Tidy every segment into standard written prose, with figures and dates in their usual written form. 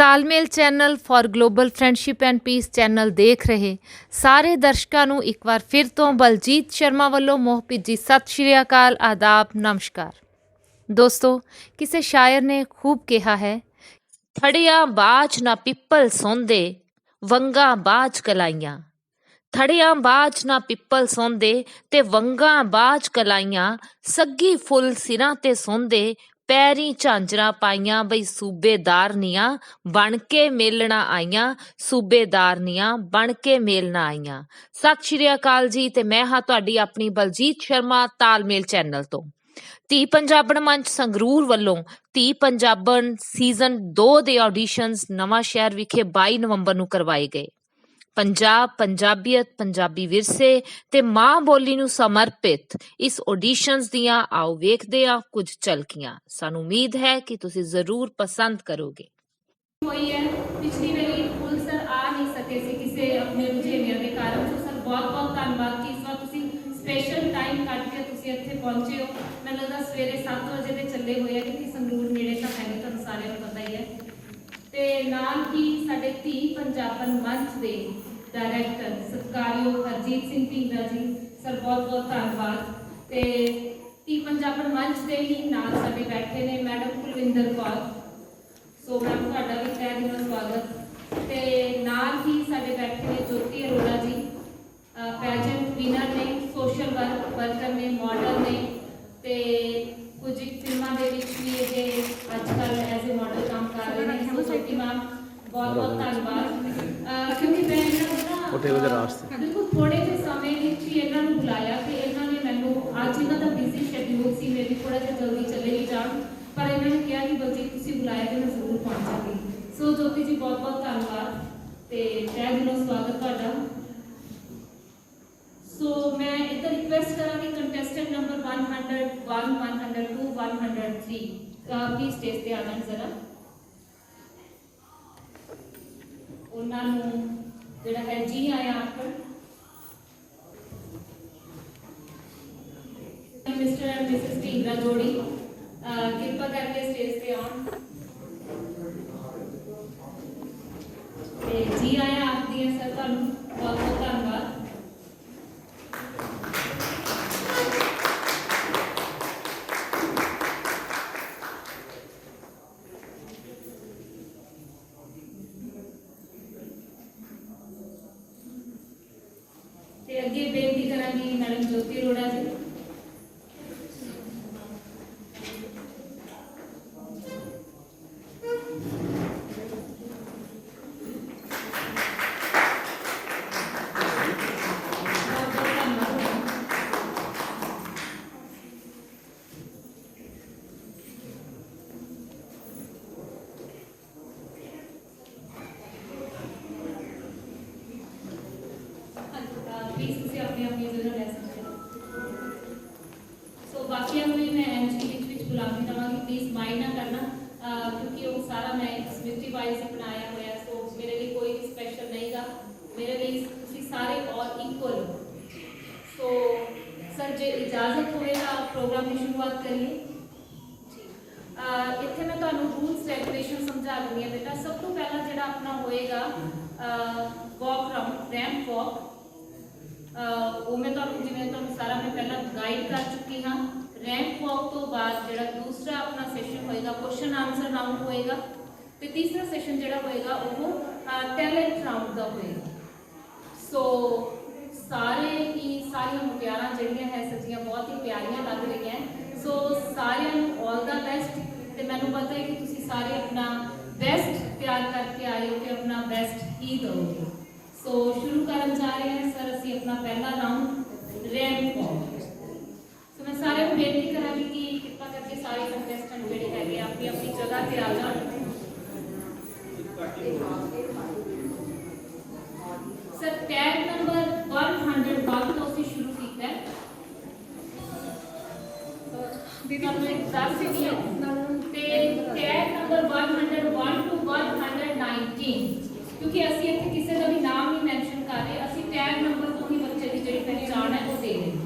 ਤਾਲਮੇਲ channel for global friendship end piece channel ਦੇਖ ਰਹੇ ਸਾਰੇ ਦਰਸ਼ਕਾਂ ਨੂੰ ਇੱਕ ਵਾਰ ਫਿਰ ਤੋਂ ਬਲਜੀਤ ਸ਼ਰਮਾ ਵੱਲੋਂ ਮੋਹ ਭਿੱਜੀ ਸਤਿ ਸ਼੍ਰੀ ਅਕਾਲ, ਆਦਾਬ, ਨਮਸਕਾਰ। ਦੋਸਤੋ, ਕਿਸੇ ਸ਼ਾਇਰ ਨੇ ਖੂਬ ਕਿਹਾ ਹੈ, ਥੜਿਆ ਬਾਜ ਨਾ ਪਿੱਪਲ ਸੌਂਦੇ, ਵੰਗਾਂ ਬਾਜ ਕਲਾਈਆਂ। ਥੜਿਆਂ ਬਾਜ ਨਾ ਪਿੱਪਲ ਸੌਂਦੇ ਤੇ ਵੰਗਾਂ ਬਾਜ ਕਲਾਈਆਂ। ਸੱਗੀ ਫੁੱਲ ਸਿਰਾਂ ਤੇ ਸੌਂਦੇ, ਪੈਰੀਂ ਝਾਂਜਰਾਂ ਪਾਈਆਂ। ਬਈ ਸੂਬੇਦਾਰਨੀਆਂ ਬਣ ਕੇ ਮੇਲਣਾ ਆਈਆਂ, ਸੂਬੇਦਾਰਨੀਆਂ ਬਣ ਕੇ ਮੇਲਣਾ ਆਈਆਂ। ਸਤਿ ਸ਼੍ਰੀ ਅਕਾਲ ਜੀ, ਤੇ ਮੈਂ ਹਾਂ ਤੁਹਾਡੀ ਆਪਣੀ ਬਲਜੀਤ ਸ਼ਰਮਾ ਤਾਲਮੇਲ ਚੈਨਲ ਤੋਂ। ਧੀ ਪੰਜਾਬਣ ਮੰਚ ਸੰਗਰੂਰ ਵੱਲੋਂ ਧੀ ਪੰਜਾਬਣ ਸੀਜ਼ਨ 2 ਦੇ ਆਡੀਸ਼ਨਸ ਨਵਾਂ ਸ਼ਹਿਰ ਵਿਖੇ 22 ਨਵੰਬਰ ਨੂੰ ਕਰਵਾਏ ਗਏ। ਪੰਜਾਬ, ਪੰਜਾਬੀਅਤ, ਪੰਜਾਬੀ ਵਿਰਸੇ ਤੇ ਮਾਂ ਬੋਲੀ ਨੂੰ ਸਮਰਪਿਤ ਇਸ ਆਡੀਸ਼ਨਸ ਦੀਆਂ ਆਓ ਵੇਖਦੇ ਹਾਂ ਕੁਝ ਝਲਕੀਆਂ। ਸਾਨੂੰ ਉਮੀਦ ਹੈ ਕਿ ਤੁਸੀਂ ਜ਼ਰੂਰ ਪਸੰਦ ਕਰੋਗੇ। ਹੋਈ ਹੈ ਪਿਛਲੀ ਵਾਰੀ ਫੁੱਲ ਸਰ ਆ ਨਹੀਂ ਸਕੇ ਸੀ ਕਿਸੇ ਆਪਣੇ ਰੁਝੇਵਿਆਂ ਦੇ ਕਾਰਨ। ਸੋ ਸਰ ਬਹੁਤ ਬਹੁਤ ਧੰਨਵਾਦ ਕਿ ਇਸ ਵਾਰ ਤੁਸੀਂ ਸਪੈਸ਼ਲ ਟਾਈਮ ਕੱਢ ਕੇ ਤੁਸੀਂ ਇੱਥੇ ਪਹੁੰਚੇ ਹੋ। ਮੈਨੂੰ ਲੱਗਦਾ ਸਵੇਰੇ 7 ਵਜੇ ਦੇ ਚੱਲੇ ਹੋਏ ਆ, ਕਿਉਂਕਿ ਸੰਗਰੂਰ ਨੇੜੇ ਤਾਂ ਹੈ ਨਹੀਂ, ਤੁਹਾਨੂੰ ਸਾਰਿਆਂ ਨੂੰ ਪਤਾ ਹੀ ਹੈ। ਤੇ ਨਾਲ ਹੀ ਸਾਡੇ ਧੀ ਪੰਜਾਬਣ ਮੰਚ ਦੇ ਡਾਇਰੈਕਟਰ ਸਤਿਕਾਰਯੋਗ ਹਰਜੀਤ ਸਿੰਘ ਢੀਂਗਰਾ ਜੀ, ਸਰ ਬਹੁਤ ਬਹੁਤ ਧੰਨਵਾਦ। ਤੇ ਧੀ ਪੰਜਾਬਣ ਮੰਚ ਦੇ ਹੀ ਨਾਲ ਸਾਡੇ ਬੈਠੇ ਨੇ madam Kulwinder Kaur, so ma'am ਤੁਹਾਡਾ ਵੀ ਤਹਿ ਦਿਲੋਂ ਸਵਾਗਤ। ਤੇ ਨਾਲ ਹੀ ਸਾਡੇ ਬੈਠੇ ਨੇ ਜੋਤੀ ਅਰੋੜਾ ਜੀ, ਪੈਜੈਂਟ ਵਿਨਰ ਨੇ, ਸੋਸ਼ਲ ਵਰਕਰ ਨੇ, ਮਾਡਲ ਨੇ, ਤੇ ਕੁਝ ਫਿਲਮਾਂ ਦੇ ਵਿੱਚ ਵੀ ਇਹ ਅੱਜ ਕੱਲ੍ਹ ਐਜ਼ ਏ ਮਾਡਲ ਕੰਮ ਕਰ ਰਹੇ ਨੇ। ਸੋ ਜੋਤੀ ਮੈਮ ਬਹੁਤ ਬਹੁਤ ਧੰਨਵਾਦ। ਕਿਉਂਕਿ ਮੈਂ ਇਹਨਾਂ ਨੂੰ ਬਿਲਕੁਲ ਥੋੜ੍ਹੇ ਜਿਹੇ ਸਮੇਂ ਵਿੱਚ ਹੀ ਇਹਨਾਂ ਨੂੰ ਬੁਲਾਇਆ ਤੇ ਇਹਨਾਂ ਨੇ ਮੈਨੂੰ, ਅੱਜ ਇਹਨਾਂ ਦਾ ਬਿਜ਼ੀ ਸ਼ੈਡਿਊਲ ਸੀ, ਮੇਰੀ ਥੋੜ੍ਹਾ ਜਿਹਾ ਜਲਦੀ ਚਲੇ ਹੀ ਜਾਣ, ਪਰ ਇਹਨਾਂ ਨੇ ਕਿਹਾ ਕਿ ਬਲਜੀਤ ਤੁਸੀਂ ਬੁਲਾਇਆ ਤੇ ਮੈਂ ਜ਼ਰੂਰ ਪਹੁੰਚਾਂਗੀ। ਸੋ ਜੋਤੀ ਜੀ ਬਹੁਤ ਬਹੁਤ ਧੰਨਵਾਦ ਤੇ ਤਹਿ ਦਿਲੋਂ ਸਵਾਗਤ ਤੁਹਾਡਾ। ਸੋ ਮੈਂ ਇੱਧਰ ਰਿਕੁਐਸਟ ਕਰਾਂਗੀ ਕੰਟੈਸਟੈਂਟ ਨੰਬਰ 101, 102, 103 ਪਲੀਜ਼ ਸਟੇਜ ਤੇ ਆ ਜਾਣ ਜ਼ਰਾ। ਉਹਨਾਂ ਨੂੰ ਜਿਹੜਾ ਹੈ ਜੀ ਆਇਆ ਆਖਣ। ਮਿਸਟਰ ਐਂਡ ਮਿਸਿਸ ਢੀਂਗਰਾ ਜੋੜੀ ਕਿਰਪਾ ਕਰਕੇ ਸਟੇਜ ਤੇ ਆਉਣ ਤੇ ਜੀ ਆਇਆ ਆਖਦੀ ਹੈ ਸਰ ਤੁਹਾਨੂੰ। ਬਹੁਤ ਬਹੁਤ ਧੰਨਵਾਦ। ਤੇ ਅੱਗੇ ਬੇਨਤੀ ਕਰਾਂਗੀ madam Jyoti Arora ji. Please ਤੁਸੀਂ ਆਪਣੀ ਆਪਣੀ ਜਗ੍ਹਾ ਲੈ ਸਕਦੇ ਹੋ। ਸੋ ਬਾਕੀਆਂ ਨੂੰ ਵੀ ਮੈਂ ਐਂਟਰੀ ਵਿੱਚ ਬੁਲਾਉਣੀ ਦਵਾਂਗੀ, ਪਲੀਜ਼ ਮਾਈਂਡ ਨਾ ਕਰਨਾ, ਕਿਉਂਕਿ ਉਹ ਸਾਰਾ ਮੈਂ ਸਮਿਤੀ ਵਾਈਜ਼ ਹੀ ਬਣਾਇਆ ਹੋਇਆ। ਸੋ ਮੇਰੇ ਲਈ ਕੋਈ ਵੀ ਸਪੈਸ਼ਲ ਨਹੀਂਗਾ, ਮੇਰੇ ਲਈ ਤੁਸੀਂ ਸਾਰੇ ਔਰ ਇਕੁਅਲ ਹੋ। ਸੋ ਸਰ ਜੇ ਇਜਾਜ਼ਤ ਹੋਵੇ ਤਾਂ ਪ੍ਰੋਗਰਾਮ ਦੀ ਸ਼ੁਰੂਆਤ ਕਰੀਏ ਜੀ। ਇੱਥੇ ਮੈਂ ਤੁਹਾਨੂੰ ਰੂਲਸ ਰੈਗੂਲੇਸ਼ਨ ਸਮਝਾ ਦਿੰਦੀ ਹਾਂ ਬੇਟਾ। ਸਭ ਤੋਂ ਪਹਿਲਾਂ ਜਿਹੜਾ ਆਪਣਾ ਹੋਏਗਾ ਵਾਕ ਰਾਊਂਡ, ਰੈਂਪ ਵਾਕ, ਉਹ ਮੈਂ ਤੁਹਾਨੂੰ ਜਿਵੇਂ ਤੁਹਾਨੂੰ ਸਾਰਾ ਮੈਂ ਪਹਿਲਾਂ ਗਾਈਡ ਕਰ ਚੁੱਕੀ ਹਾਂ। ਰੈਂਪ ਵਾਕ ਤੋਂ ਬਾਅਦ ਜਿਹੜਾ ਦੂਸਰਾ ਆਪਣਾ ਸੈਸ਼ਨ ਹੋਏਗਾ ਕੁਐਸਚਨ ਆਨਸਰ ਰਾਊਂਡ ਹੋਏਗਾ, ਤੇ ਤੀਸਰਾ ਸੈਸ਼ਨ ਜਿਹੜਾ ਹੋਏਗਾ ਉਹ ਟੈਲੈਂਟ ਰਾਊਂਡ ਦਾ ਹੋਏਗਾ। ਸੋ ਸਾਰੀਆਂ ਮੁਟਿਆਰਾਂ ਜਿਹੜੀਆਂ ਹੈ ਸੱਚੀਆਂ ਬਹੁਤ ਹੀ ਪਿਆਰੀਆਂ ਲੱਗ ਰਹੀਆਂ। ਸੋ ਸਾਰਿਆਂ ਨੂੰ ਆਲ ਦਾ ਬੈਸਟ। ਤੇ ਮੈਨੂੰ ਪਤਾ ਹੈ ਕਿ ਤੁਸੀਂ ਸਾਰੇ ਆਪਣਾ ਬੈਸਟ ਤਿਆਰ ਕਰਕੇ ਆਏ ਹੋ ਤੇ ਆਪਣਾ ਬੈਸਟ ਹੀ ਦਿਓਗੇ। ਸੋ ਸ਼ੁਰੂ ਕਰਨ ਜਾ ਰਹੇ ਹਾਂ ਸਰ ਅਸੀਂ ਆਪਣਾ ਪਹਿਲਾ ਰਾਊਂਡ ਰੈਂਪ ਵਾਕ। ਸੋ ਮੈਂ ਸਾਰਿਆਂ ਨੂੰ ਬੇਨਤੀ ਕਰਾਂਗੀ ਕਿ ਕਿਰਪਾ ਕਰਕੇ ਸਾਰੇ ਕੰਟੈਸਟੈਂਟ ਜਿਹੜੇ ਹੈਗੇ ਆਪਣੀ ਆਪਣੀ ਜਗ੍ਹਾ ਤੇ ਆ ਜਾਣ। ਸਰ ਟੈਗ ਨੰਬਰ 101 ਤੋਂ ਅਸੀਂ ਸ਼ੁਰੂ ਕੀਤਾ ਹੈ। ਤੁਹਾਨੂੰ ਇੱਕ ਦੱਸ ਦਿੰਦੀ ਹਾਂ ਤੇ ਟੈਗ ਨੰਬਰ 101 to 119, ਕਿਉਂਕਿ ਅਸੀਂ ਇੱਥੇ ਕਿਸੇ ਦਾ ਵੀ ਨਾਮ ਨਹੀਂ ਮੈਂਸ਼ਨ ਕਰ ਰਹੇ, ਅਸੀਂ ਟੈਗ ਨੰਬਰ ਤੋਂ ਹੀ ਬੱਚੇ ਦੀ ਜਿਹੜੀ ਪਹਿਚਾਣ ਹੈ ਉਹ ਦੇ ਰਹੇ ਹਾਂ।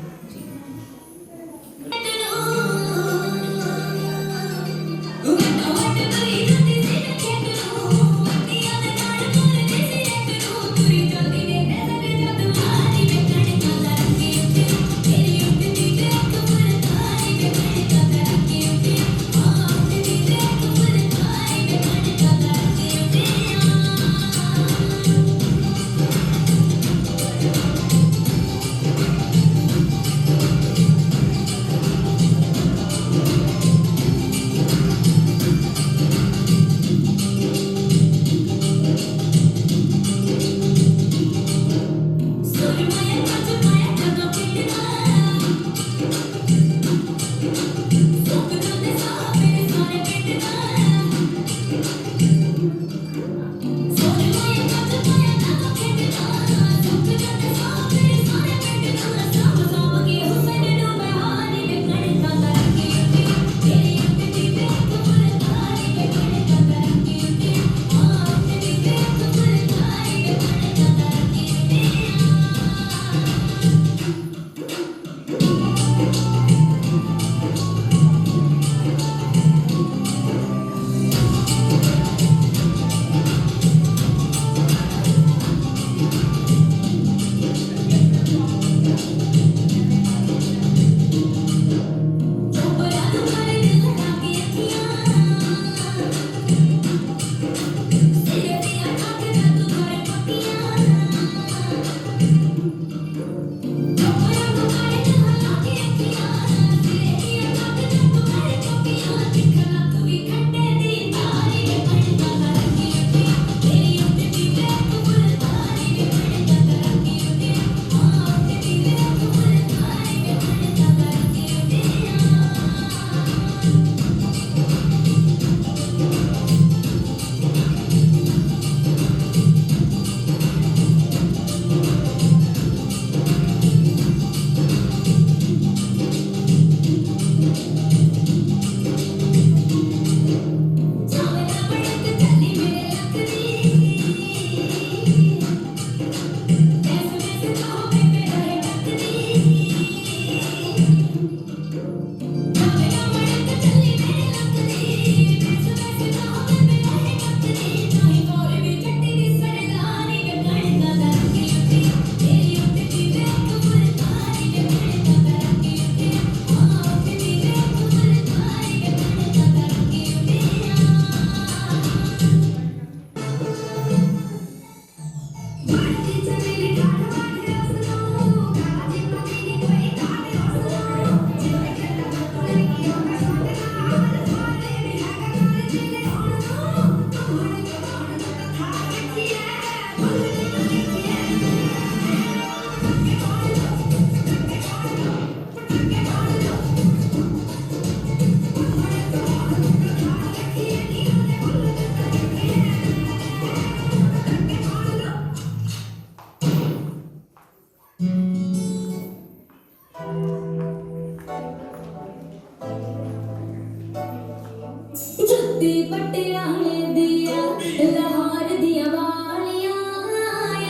ਜੁੱਤੀ ਪਟਿਆਲੇ ਦੀਆਂ ਲਾਹੌਰ ਦੀਆਂ ਵਾਲੀਆਂ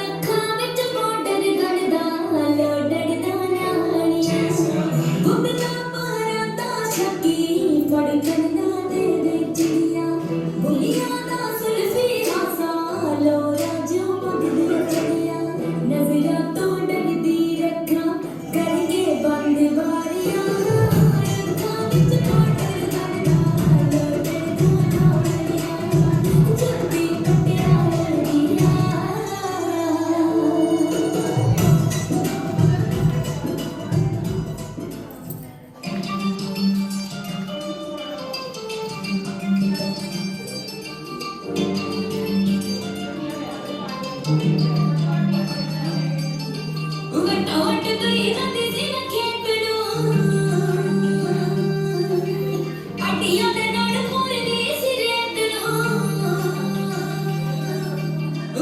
ਅੱਖਾਂ ਵਿੱਚ ਬਾਰਡਰ ਗੜਦਾ ਲੋਡੜਦਾ ਨਾਲੀਆਂ ਗੁੰਮਦਾ ਪਾਰਾਂ ਦਾ ਸ਼ੱਕੀ ਫੜਕਣ ਦਾ ਦੇ ਚਿੜੀਆਂ ਬੁਲੀਆਂ ਦਾ ਸੁਲਫੀ ਹਾਸਾ ਲੋਰਾ ਜੋ ਮੰਗਦੀਆਂ ਚੜੀਆਂ ਨਜ਼ਰਾਂ ਤੋਂ ਡਰਦੀ ਰੱਖਾਂ ਕਰਕੇ ਬੰਦ ਵਾਰੀਆਂ ਅੱਖਾਂ ਵਿੱਚ ਬਾਰਡਰ ਗੜਦਾ ਲੋਡੜਦਾ ਨਾਲੀਆਂ ਜੁੱਤੀ ਪਟਿਆਲੇ ਦੀਆਂ ਵਟੋਟ ਗਈ ਨਦੀ ਸੀ ਨਾ ਖੇਤ ਨੂੰ ਅੱਡੀਆਂ ਦੇ ਨਾਲ ਮੋਰਦੀ ਸੀ ਰੇਤ ਨੂੰ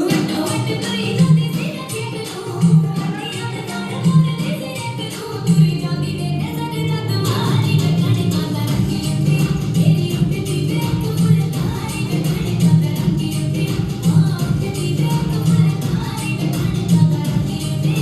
ਵਟੋਟ ਗਈ ਨਦੀ ਸੀ ਨਾ ਖੇਤ ਨੂੰ ਅੱਡੀਆਂ ਦੇ ਨਾਲ ਮੋਰਦੀ ਸੀ ਰੇਤ ਨੂੰ ਤੁਰੀ ਜਾਂਦੀ ਨੇ ਨਜ਼ਰ ਜਦ ਮਾਰੀ ਵੇਖਣ ਕਾਂਦਾ ਰੰਗੀ ਉੱਤੇ ਤੇਰੀ ਉੱਠਦੀ ਵੇਖ ਫੁਲਕਾਰੀ ਵੇਖਣ ਕਾਂਦਾ ਰੰਗੀ ਉੱਤੇ ਉੱਠਦੀ ਵੇਖ ਫੁਲਕਾਰੀ ਵੇਖਣ ਕਾਂਦਾ ਰੰਗੀ ਉੱਤੇ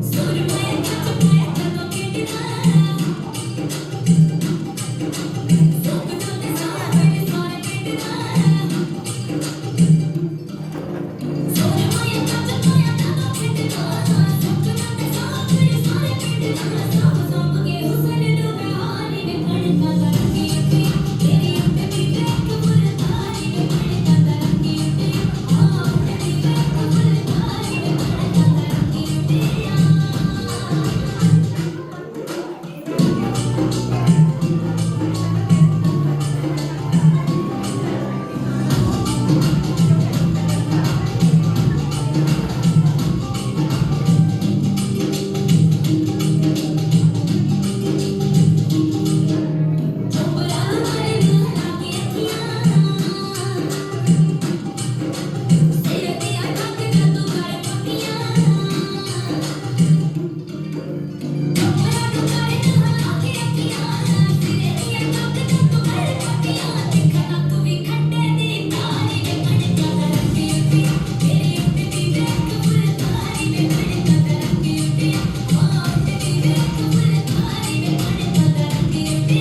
ਸੁਰਮੇ ਕੱਚ ਪਾਇਆ ਕਦੋਂ ਕਿਟਦਾ ਸੁਪਨੋਂ ਦੇ ਸਾਰੇ ਸਾਰੇ ਕਿਟਦਾ ਸੁਰਮੇ ਕੱਚ ਪਾਇਆ ਕਦੋਂ ਕਿਟਦਾ ਸੁਪਨੋਂ ਦੇ ਸਾਰੇ ਕਿਟਦਾ ਸਭ ਕੇ ਹੁਸਨ ਨੂੰ ਬਿਹਾਰੀ ਵੇਖਣ ਕਾਂਦਾ ਰੰਗੀ ਉੱਤੇ ਤੇਰੀ ਉੱਠਦੀ ਵੇਖ ਫੁਲਕਾਰੀ ਵੇਖਣ ਕਾਂਦਾ ਰੰਗੀ ਉੱਤੇ ਉੱਠਦੀ ਵੇਖ ਫੁਲਕਾਰੀ ਵੇਖਣ ਕਾਂਦਾ ਰੰਗੀ ਉੱਤੇ ਚੁੱਪਰਾ ਮਾਰੇ ਨਾ ਕੀ ਅੱਖੀਆਂ ਸਿਰ ਦੀਆਂ ਟੱਕ ਨਾ ਤੂੰ ਕਰ ਪੱਕੀਆਂ ਚੁੱਪਰਾ ਮਾਰੇ ਨਾ ਕੀ ਅੱਖੀਆਂ ਸਿਰ ਦੀਆਂ ਟੱਕ ਨਾ ਤੂੰ ਕਰ ਪੱਕੀਆਂ ਦੇਖਣਾ ਤੂੰ ਵੀ ਖੱਟੇ ਦੀ ਕਾਲੀ ਵੇਖਣ ਕਾਂਦਾ ਰੰਗੀ ਉੱਤੇ ਤੇਰੀ ਉੱਠਦੀ ਵੇਖ ਫੁਲਕਾਰੀ ਵੇਖਣ ਕਾਂਦਾ ਰੰਗੀ ਉੱਤੇ ਉੱਠਦੀ ਵੇਖ ਫੁਲਕਾਰੀ ਵੇਖਣ ਕਾਂਦਾ ਰੰਗੀ ਉੱਤੇ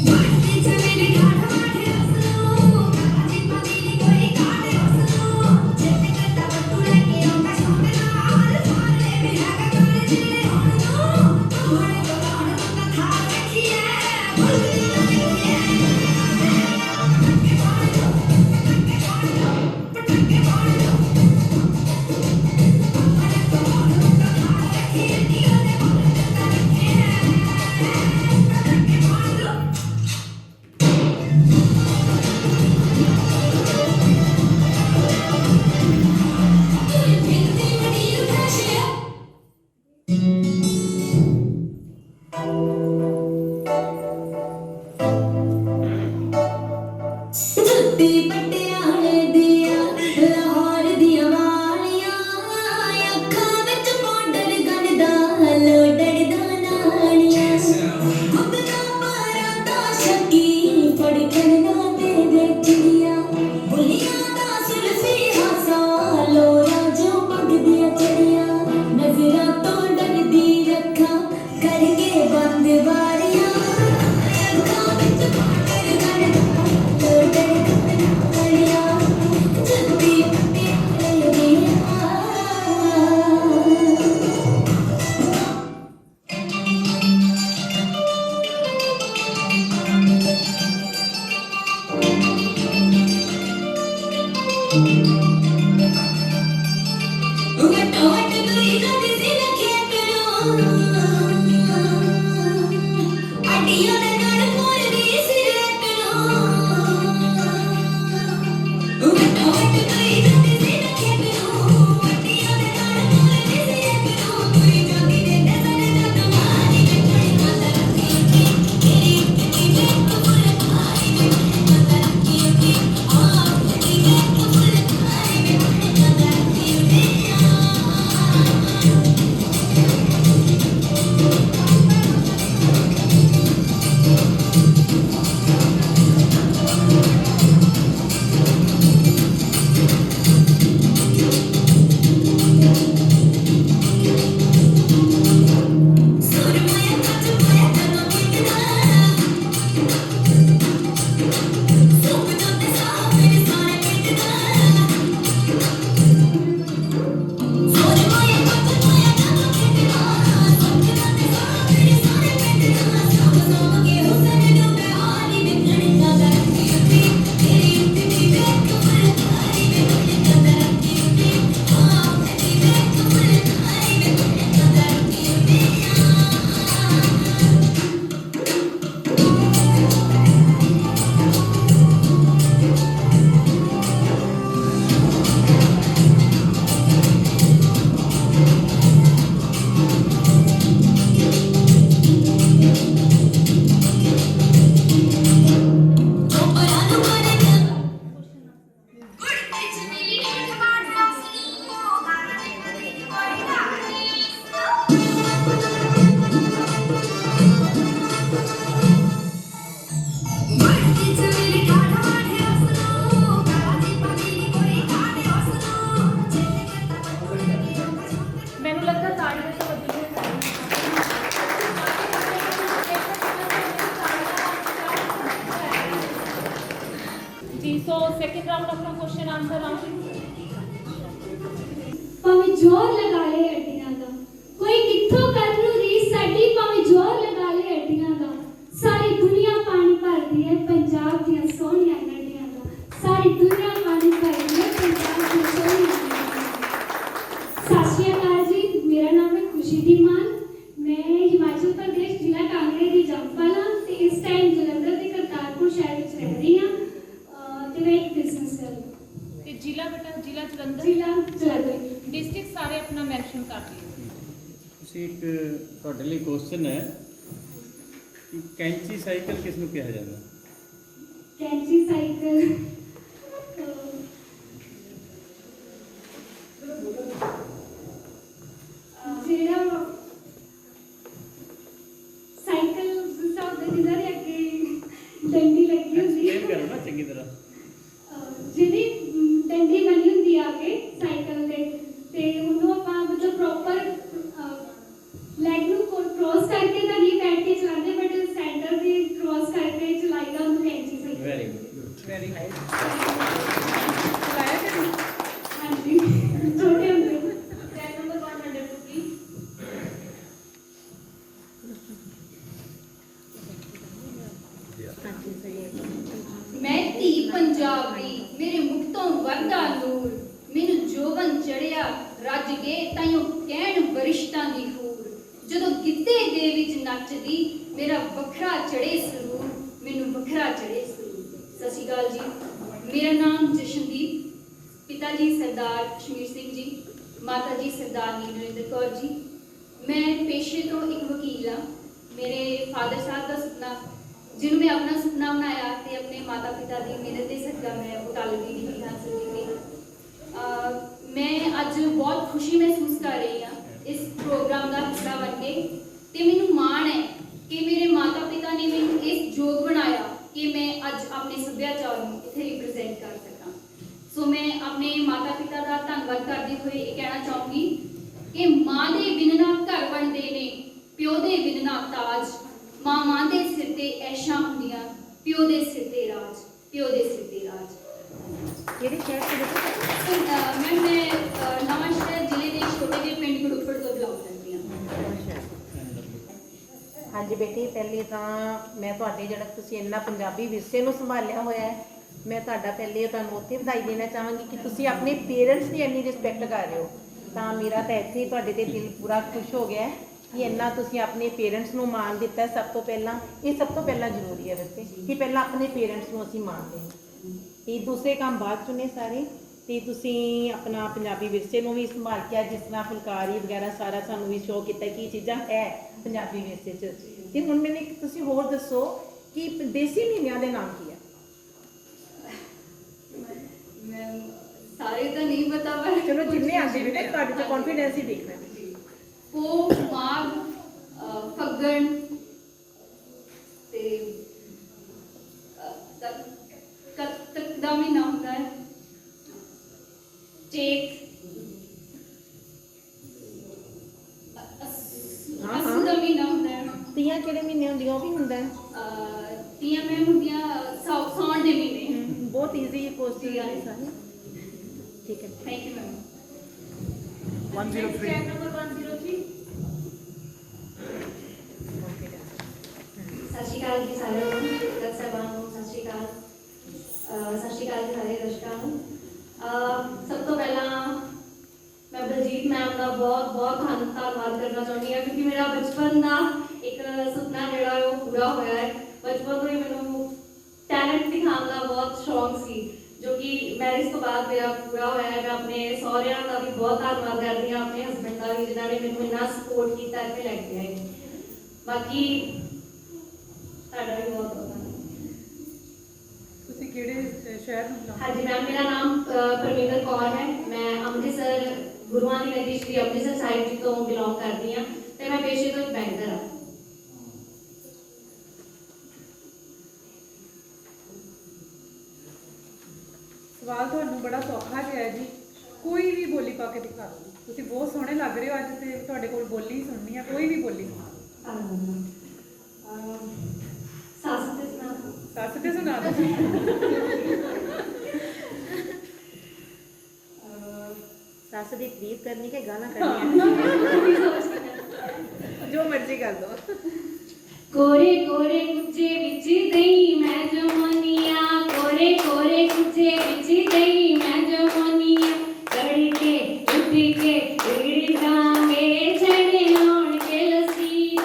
ਮਾਰਦੀ ਚਵੇਲੀ ਘਾਟ ਮਾਠੇ ਰਸਲੂ ਕਾਜੀ ਪਦੀਲੀ ਕੋਈ ਘਾਟ ਰਸਲੂ ਜੇਤ ਕਰਦਾ ਬੱਟੂ ਲੈ ਕੇ ਆਉਂਦਾ ਸੋਹਣੇ ਨਾਲ ਸਾਰੇ ਵੀ ਹੈਗਾ ਕਾਲੇ ਜਿਹੜੇ ਹੁਣ ਨੂੰ ਤੁਹਾਡੇ ਕੋਲ ਹੁਣ ਬੰਦਾ ਥਾ ਰੱਖੀਏ ਬੁੱਲਦੀ ਰੱਖੀਏ ਪਟਕੇ ਬਾੜ ਦੋ ਤੁਹਾਡੇ ਕੋਲ ਹੁਣ ਬੰਦਾ ਥਾ ਰੱਖੀਏ ਨੀਆਂ ਦੇ ਬੁੱਲ ਬੰਦਾ ਰੱਖੀਏ ਪਟਕੇ ਬਾੜ ਦੋ ਫਿਰਦੀ ਬੜੀ ਉਦਾਸੀਆ ਜੁੱਤੀ ਪਟਿਆਲੇ ਦੀਆਂ ਲਾਹੌਰ ਦੀਆਂ ਵਾਲੀਆਂ ਅੱਖਾਂ ਵਿੱਚ ਬਾਰਡਰ ਗੜਦਾ ਲੋਡੜਦਾ ਨਾਲੀਆਂ ਗੁੰਮਦਾ ਪਾਰਾਂ ਦਾ ਸ਼ੱਕੀ ਫੜਕਣ ਦਾ ਦੇ ਚਿੜੀਆਂ ਬੁਲੀਆਂ ਦਾ ਸੁਲਫੀ ਹਾਸਾ ਲੋਰਾ ਜੋ ਮੰਗਦੀਆਂ ਚੜੀਆਂ ਨਜ਼ਰਾਂ ਤੋਂ ਡਰਦੀ ਰੱਖਾਂ ਕਰਕੇ ਬੰਦ ਵਾਰੀਆਂ ਅੱਖਾਂ ਵਿੱਚ ਬਾਰਡਰ ਗੜਦਾ ਲੋਡੜਦਾ ਨਾਲੀਆਂ जी सो सेकंड राउंड अपना क्वेश्चन आंसर राउंड ਭਾਵੇਂ ਜ਼ੋਰ ਲਗਾ ਲੇ ਅੱਡੀਆਂ ਦਾ ਕੋਈ ਕਿੱਥੋਂ ਕਰ ਲੂ ਰੀਸ ਸਾਡੀ ਭਾਵੇਂ ਜ਼ੋਰ ਲਗਾ ਲੇ ਅੱਡੀਆਂ ਦਾ ਸਾਰੀ ਦੁਨੀਆ ਪਾਣੀ ਭਰਦੀ ਹੈ ਪੰਜਾਬ ਦੀਆਂ ਸੋਹਣੀਆਂ ਨਦੀਆਂ ਦਾ ਸਾਰੀ ਦੁਨੀਆ ਪਾਣੀ ਭਰਦੀ ਹੈ ਪੰਜਾਬ ਦੀਆਂ ਸੋਹਣੀਆਂ ਨਦੀਆਂ ਦਾ। ਸਤਿ ਸ਼੍ਰੀ ਅਕਾਲ ਜੀ, ਮੇਰਾ ਨਾਮ ਹੈ ਖੁਸ਼ੀਦੀ ਮਾਨ। ਮੈਂ ਹਿਮਾਚਲ ਪ੍ਰਦੇਸ਼ ਜ਼ਿਲ੍ਹਾ ਕਾਂਗੜੇ ਦੀ ਜੰਪਾਲਾ ਤੇ ਇਸ ਟਾਈਮ ਜਲੰਧਰ ਦੇ ਕਰਤਾਰਪੁਰ ਸ਼ਹਿਰ ਵਿੱਚ ਰਹਿ ਰਹੀ ਹਾਂ ਤੇ ਮੈਂ ਇੱਕ ਬਿਜ਼ਨਸ ਕਰਦੀ ਤੇ ਜ਼ਿਲ੍ਹਾ ਬੇਟਾ ਜ਼ਿਲ੍ਹਾ ਜਲੰਧਰ ਜ਼ਿਲ੍ਹਾ ਜਲੰਧਰ। ਡਿਸਟ੍ਰਿਕਟ ਸਾਰੇ ਆਪਣਾ ਮੈਂਸ਼ਨ ਕਰ ਦਿਓ। ਤੁਸੀਂ ਇੱਕ ਤੁਹਾਡੇ ਲਈ ਕੁਐਸਚਨ ਹੈ ਕਿ ਕੈਂਚੀ ਸਾਈਕਲ ਕਿਸ ਨੂੰ ਕਿਹਾ ਜਾਂਦਾ? ਕੈਂਚੀ ਸਾਈਕਲ ਜਿਹੜਾ ਸਾਈਕਲ ਜਿਸਾ ਜਿਹਦਾ ਦੇ ਅੱਗੇ ਡੰਡੀ ਲੱਗੀ ਹੁੰਦੀ ਐਕਸਪਲੇਨ ਹੈ ਕਰੋ ਨਾ ਚੰਗੀ ਤਰ੍ਹਾਂ। ਜਿਹਦੀ ਡੰਡੀ ਬਣੀ ਹੁੰਦੀ ਆ ਕੇ ਸਾਈਕਲ ਤੇ ਉਹਨੂੰ ਆਪਾਂ ਮਤਲਬ ਪ੍ਰੋਪਰ ਲੈਗ ਨੂੰ ਕ੍ਰੋਸ ਕਰਕੇ ਤਾਂ ਨਹੀਂ ਬੈਠ ਕੇ ਚਲਾਉਂਦੇ ਬਟ ਸੈਂਟਰ ਦੀ ਕ੍ਰੋਸ ਕਰਕੇ ਚਲਾਈਦਾ ਉਹਨੂੰ ਕੈਂਚੀ cycle. Very good, very nice. ਹਾਂਜੀ ਛੋਟੇ ਹੁੰਦੇ ਚੈਟ ਨੰਬਰ 102 ਮੈਂ ਧੀ ਪੰਜਾਬ ਦੀ ਮੇਰੇ ਮੁਖ ਤੋਂ ਵਰਦਾ ਨੂਰ ਮੈਨੂੰ ਜੋਵਨ ਚੜਿਆ ਰੱਜ ਕੇ ਤਾਈਓ ਕਹਿਣ ਵਰਿਸ਼ਤਾਂ ਦੀ ਹੂਰ ਜਦੋਂ ਗਿੱਧੇ ਦੇ ਵਿੱਚ ਨੱਚਦੀ ਮੇਰਾ ਵੱਖਰਾ ਚੜੇ ਸਰੂਰ ਮੈਨੂੰ ਵੱਖਰਾ ਚੜੇ ਸਰੂਰ। ਸਤਿ ਸ਼੍ਰੀ ਅਕਾਲ ਜੀ, ਮੇਰਾ ਨਾਮ ਜਸ਼ਨਦੀਪ, ਪਿਤਾ ਜੀ ਸਰਦਾਰ ਕਸ਼ਮੀਰ ਸਿੰਘ ਜੀ, ਮਾਤਾ ਜੀ ਸਰਦਾਰਨੀ ਨਰਿੰਦਰ ਕੌਰ ਜੀ। ਮੈਂ ਪੇਸ਼ੇ ਤੋਂ ਇੱਕ ਵਕੀਲ ਹਾਂ। ਮੇਰੇ ਫਾਦਰ ਸਾਹਿਬ ਦਾ ਸੁਪਨਾ ਜਿਹਨੂੰ ਮੈਂ ਆਪਣਾ ਸੁਪਨਾ ਬਣਾਇਆ ਤੇ ਆਪਣੇ ਮਾਤਾ ਪਿਤਾ ਦੀ ਮਿਹਨਤ ਦੇ ਸਦਕਾ ਮੈਂ ਵਕਾਲਤ ਦੀ ਡਿਗਰੀ ਹਾਸਲ ਕੀਤੀ। ਮੈਂ ਅੱਜ ਬਹੁਤ ਖੁਸ਼ੀ ਮਹਿਸੂਸ ਕਰ ਰਹੀ ਹਾਂ ਇਸ ਪ੍ਰੋਗਰਾਮ ਦਾ ਹਿੱਸਾ ਬਣ ਕੇ ਤੇ ਮੈਨੂੰ ਮਾਣ ਹੈ ਕਿ ਮੇਰੇ ਮਾਤਾ ਪਿਤਾ ਨੇ ਮੈਨੂੰ ਇਸ ਯੋਗ ਬਣਾਇਆ ਕਿ ਮੈਂ ਅੱਜ ਆਪਣੇ ਸੱਭਿਆਚਾਰ ਨੂੰ ਇੱਥੇ ਰਿਪਰੈਜ਼ੈਂਟ ਕਰ ਸਕਾਂ। ਸੋ ਮੈਂ ਆਪਣੇ ਮਾਤਾ ਪਿਤਾ ਦਾ ਧੰਨਵਾਦ ਕਰਦੀ ਹੋਏ ਇਹ ਕਹਿਣਾ ਚਾਹੂੰਗੀ ਕਿ ਮਾਂ ਦੇ ਬਿਨ ਨਾ ਘਰ ਬਣਦੇ ਨੇ, ਪਿਓ ਦੇ ਬਿਨ ਨਾ ਤਾਜ, ਮਾਂ ਦੇ ਸਿਰ ਤੇ ਐਸ਼ਾਂ ਹੁੰਦੀਆਂ, ਪਿਓ ਦੇ ਸਿਰ ਤੇ ਰਾਜ, ਪਿਓ ਦੇ ਸਿਰ ਤੇ ਰਾਜ। ਕਿਹੜੇ ਸ਼ਹਿਰ ਤੋਂ ਮੈਂ ਨਵਾਂ ਸ਼ਹਿਰ ਜ਼ਿਲ੍ਹੇ ਦੇ ਛੋਟੇ ਜਿਹੇ ਪਿੰਡ ਗੜੁੱਪੜ ਤੋਂ ਬਿਲੋਂਗ ਕਰਦੀ ਹਾਂ। ਹਾਂਜੀ ਬੇਟੀ, ਪਹਿਲੇ ਤਾਂ ਮੈਂ ਤੁਹਾਡੇ ਜਿਹੜਾ ਤੁਸੀਂ ਇੰਨਾ ਪੰਜਾਬੀ ਵਿਰਸੇ ਨੂੰ ਸੰਭਾਲਿਆ ਹੋਇਆ ਹੈ, ਮੈਂ ਤੁਹਾਡਾ ਪਹਿਲੇ ਤੁਹਾਨੂੰ ਉੱਥੇ ਵਧਾਈ ਦੇਣਾ ਚਾਹਾਂਗੀ ਕਿ ਤੁਸੀਂ ਆਪਣੇ ਪੇਰੈਂਟਸ ਦੀ ਇੰਨੀ ਰਿਸਪੈਕਟ ਕਰ ਰਹੇ ਹੋ। ਤਾਂ ਮੇਰਾ ਤਾਂ ਇੱਥੇ ਹੀ ਤੁਹਾਡੇ ਤੇ ਦਿਲ ਪੂਰਾ ਖੁਸ਼ ਹੋ ਗਿਆ ਹੈ ਕਿ ਇੰਨਾ ਤੁਸੀਂ ਆਪਣੇ ਪੇਰੈਂਟਸ ਨੂੰ ਮਾਣ ਦਿੱਤਾ। ਸਭ ਤੋਂ ਪਹਿਲਾਂ ਇਹ ਸਭ ਤੋਂ ਪਹਿਲਾਂ ਜ਼ਰੂਰੀ ਹੈ ਵੈਸੇ ਕਿ ਪਹਿਲਾਂ ਆਪਣੇ ਪੇਰੈਂਟਸ ਨੂੰ ਅਸੀਂ ਮਾਣਦੇ ਹਾਂ। ਇਹ ਦੂਸਰੇ ਕੰਮ ਬਾਅਦ ਚੋਂ ਨੇ ਸਾਰੇ। ਤੇ ਤੁਸੀਂ ਆਪਣਾ ਪੰਜਾਬੀ ਵਿਰਸੇ ਨੂੰ ਵੀ ਸੰਭਾਲ ਕੇ ਜਿਸ ਤਰ੍ਹਾਂ ਫੁਲਕਾਰੀ ਵਗੈਰਾ ਸਾਰਾ ਸਾਨੂੰ ਵੀ ਸ਼ੋਅ ਕੀਤਾ ਕਿ ਇਹ ਚੀਜ਼ਾਂ ਹੈ ਪੰਜਾਬੀ ਵਿਰਸੇ 'ਚ। ਤੇ ਹੁਣ ਮੈਨੂੰ ਇੱਕ ਤੁਸੀਂ ਹੋਰ ਦੱਸੋ ਕਿ ਦੇਸੀ ਮਹੀਨਿਆਂ ਦੇ ਨਾਮ ਕੀ ਹੈ? ਮੈਂ ਸਾਰੇ ਤਾਂ ਨਹੀਂ ਪਤਾ ਪਰ ਚਲੋ ਜਿੰਨੇ ਆਉਂਦੇ ਨੇ ਤੁਹਾਡੇ 'ਚ ਕੌਨਫੀਡੈਂਸ ਹੀ ਦੇਖਣਾ ਹੈ। ਪੋਹ, ਮਾਘ, ਫੱਗਣ ਤੇ ਤੱਕ ਦਾ ਮਹੀਨਾ ਹੁੰਦਾ ਹੈ, ਚੇਤ, ਅੱਸੂ ਦਾ ਮਹੀਨਾ ਹੁੰਦਾ ਹੈ, ਤੀਆਂ ਕਿਹੜੇ ਮਹੀਨੇ ਹੁੰਦੀਆਂ ਉਹ ਵੀ ਹੁੰਦਾ ਹੈ? ਤੀਆਂ ਮੈਂ ਹੁੰਦੀਆਂ ਸਾਉਣ ਦੇ ਮਹੀਨੇ। ਬਹੁਤ ਈਜ਼ੀ ਕੁਐਸਚਨ ਹੈ ਸਾਰੇ। ਠੀਕ ਹੈ, thank you ma'am. 103 chat number 103 ਸਤਿ ਸ਼੍ਰੀ ਅਕਾਲ ਜੀ ਸਾਰਿਆਂ ਨੂੰ, ਜੱਜ ਸਾਹਿਬਾਨ ਨੂੰ ਸਤਿ ਸ਼੍ਰੀ ਅਕਾਲ। ਸਤਿ ਸ਼੍ਰੀ ਅਕਾਲ ਜੀ ਸਾਰੇ ਦਰਸ਼ਕਾਂ ਨੂੰ। ਸਭ ਤੋਂ ਪਹਿਲਾਂ ਮੈਂ ਬਲਜੀਤ ਮੈਮ ਦਾ ਬਹੁਤ ਧੰਨਵਾਦ ਕਰਨਾ ਚਾਹੁੰਦੀ ਹਾਂ ਕਿਉਂਕਿ ਮੇਰਾ ਬਚਪਨ ਦਾ ਇੱਕ ਸੁਪਨਾ ਜਿਹੜਾ ਹੈ ਉਹ ਪੂਰਾ ਹੋਇਆ ਹੈ। ਬਚਪਨ ਤੋਂ ਹੀ ਮੈਨੂੰ ਟੈਲੈਂਟ ਦਿਖਾਉਣ ਦਾ ਬਹੁਤ ਸ਼ੌਂਕ ਸੀ ਜੋ ਕਿ ਮੈਰਿਜ ਤੋਂ ਬਾਅਦ ਮੇਰਾ ਪੂਰਾ ਹੋਇਆ ਹੈ। ਮੈਂ ਆਪਣੇ ਸਹੁਰਿਆਂ ਦਾ ਵੀ ਬਹੁਤ ਧੰਨਵਾਦ ਕਰਦੀ ਹਾਂ, ਆਪਣੇ ਹਸਬੈਂਡ ਦਾ ਵੀ ਜਿਨ੍ਹਾਂ ਨੇ ਮੈਨੂੰ ਇੰਨਾ ਸਪੋਰਟ ਕੀਤਾ ਇੱਥੇ ਲੈ ਕੇ ਆਏ। ਬਾਕੀ ਤੁਹਾਡਾ ਵੀ ਬਹੁਤ ਧੰਨਵਾਦ। ਤੁਸੀਂ ਕਿਹੜੇ ਸ਼ਹਿਰ ਤੋਂ? ਹਾਂਜੀ ਮੈਮ, ਮੇਰਾ ਨਾਮ ਪਰਮਿੰਦਰ ਕੌਰ ਹੈ। ਮੈਂ ਅੰਮ੍ਰਿਤਸਰ ਗੁਰੂਆਂ ਦੀ ਨਗਰੀ ਸ਼੍ਰੀ ਅੰਮ੍ਰਿਤਸਰ ਸਾਹਿਬ ਜੀ ਤੋਂ ਬਿਲੋਂਗ ਕਰਦੀ ਹਾਂ ਤੇ ਮੈਂ ਪੇਸ਼ੇ ਤੋਂ ਇੱਕ ਬੈਂਕਰ ਹਾਂ। ਸਵਾਲ ਤੁਹਾਨੂੰ ਬੜਾ ਸੌਖਾ ਜਿਹਾ ਹੈ ਜੀ, ਕੋਈ ਵੀ ਬੋਲੀ ਪਾ ਕੇ ਦਿਖਾ ਦਿਓ। ਤੁਸੀਂ ਬਹੁਤ ਸੋਹਣੇ ਲੱਗ ਰਹੇ ਹੋ ਅੱਜ ਤੇ ਤੁਹਾਡੇ ਕੋਲ ਬੋਲੀ ਸੁਣਨੀ ਆ, ਕੋਈ ਵੀ ਬੋਲੀ ਸੱਸ ਤੇ ਸੁਣਾ ਦਿਓ। ਸੱਸ ਤੇ ਸੁਣਾ ਦਿਓ। ਸੱਸ ਦੀ ਤਾਰੀਫ ਕਰਨੀ ਕਿ ਗਾਲਾਂ ਕਰਨੀਆਂ ਜੋ ਮਰਜ਼ੀ ਕਰ ਦੋ ਕੋਰੇ ਕੋਰੇ ਕੁੱਜੇ ਵਿੱਚ ਦਈ ਮੈਂ ਜਵਾਨੀਆਂ ਕੋਰੇ ਕੋਰੇ ਕੁੱਜੇ ਵਿੱਚ ਦਈ ਮੈਂ ਜਵਾਨੀਆਂ ਕੜੀ ਕੇ ਉੱਠੀ ਕੇ ਈੜੀ ਕਾਂਗੇ ਛੜੇ ਆਉਣ ਕੇ ਲਸੀ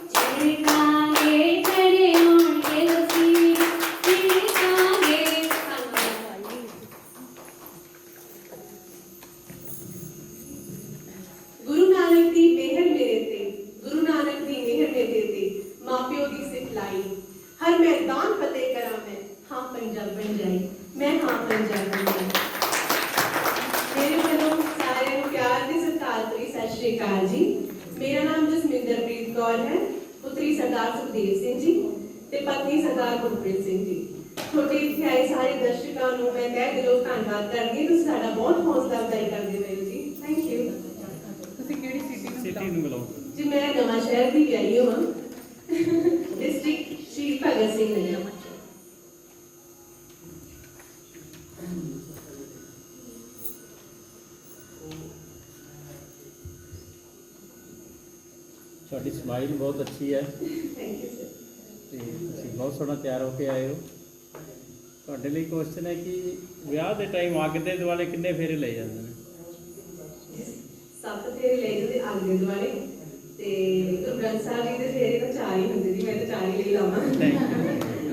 ਛੜੇ ਕਾਂਗੇ ਛੜੇ ਆਉਣ ਕੇ ਲਸੀ ਛੜੇ ਕਾਂਗੇ ਗੁਰੂ ਨਾਨਕ ਦੀ ਮਿਹਰ ਮੇਰੇ ਤੇ ਗੁਰੂ ਨਾਨਕ ਦੀ ਮਿਹਰ ਮੇਰੇ ਤੇ ਮਾਪਿਓ ਦੀ ਸਿਖਲਾਈ ਹਰ ਮੈਦਾਨ ਫਤਿਹ ਕਰਾਂ ਮੈਂ ਹਾਂ ਪੰਜਾਬ ਬਣ ਜਾਈ ਮੈਂ ਹਾਂ ਪੰਜਾਬ ਬਣ ਜਾਈ ਮੇਰੇ ਵੱਲੋਂ ਸਾਰਿਆਂ ਨੂੰ ਪਿਆਰ ਤੇ ਸਤਿਕਾਰ ਭਰੀ ਸਤਿ ਸ਼੍ਰੀ ਅਕਾਲ ਜੀ ਮੇਰਾ ਨਾਮ ਜਸਮਿੰਦਰਪ੍ਰੀਤ ਕੌਰ ਹੈ ਪੁੱਤਰੀ ਸਰਦਾਰ ਸੁਖਦੇਵ ਸਿੰਘ ਜੀ ਤੇ ਪਤਨੀ ਸਰਦਾਰ ਗੁਰਪ੍ਰੀਤ ਸਿੰਘ ਜੀ ਤੁਹਾਡੇ ਇੱਥੇ ਆਏ ਸਾਰੇ ਦਰਸ਼ਕਾਂ ਨੂੰ ਮੈਂ ਤਹਿ ਦਿਲੋਂ ਧੰਨਵਾਦ ਕਰਦੀ ਹਾਂ ਤੁਸੀਂ ਸਾਡਾ ਬਹੁਤ ਹੌਸਲਾ ਅਫਜ਼ਾਈ ਕਰਦੇ ਪਏ ਹੋ ਜੀ ਥੈਂਕ ਯੂ ਤੁਸੀਂ ਕਿਹੜੀ ਸਿਟੀ ਸਿਟੀ ਨੂੰ ਮਿਲਾਓ ਜੀ ਮੈਂ ਨਵਾਂ ਸ਼ਹਿਰ ਦੀ ਵਿਆਹੀ ਹਾਂ ਡਿਸਟ੍ਰਿਕਟ ਸ਼੍ਰੀ ਭਗਤ ਸਿੰਘ ਨਗਰ ਤੁਹਾਡੀ ਸਮਾਈਲ ਬਹੁਤ ਅੱਛੀ ਹੈ ਥੈਂਕ ਯੂ ਸਰ ਤੇ ਤੁਸੀਂ ਬਹੁਤ ਸੋਹਣਾ ਤਿਆਰ ਹੋ ਕੇ ਆਏ ਹੋ ਤੁਹਾਡੇ ਲਈ ਕੁਐਸਚਨ ਹੈ ਕਿ ਵਿਆਹ ਦੇ ਟਾਈਮ ਅੱਗ ਦੇ ਦੁਆਲੇ ਕਿੰਨੇ ਫੇਰੇ ਲਏ ਜਾਂਦੇ ਨੇ 7 ਫੇਰੇ ਲੈ ਜਾਂਦੇ ਅੱਗ ਦੇ ਦੁਆਲੇ ਤੇ ਗੁਰੂ ਗ੍ਰੰਥ ਸਾਹਿਬ ਜੀ ਦੇ ਫੇਰੇ ਤਾਂ 4 ਹੀ ਹੁੰਦੇ ਜੀ ਮੈਂ ਤਾਂ 4 ਹੀ ਲਈ ਲਾਵਾਂ ਥੈਂਕ ਯੂ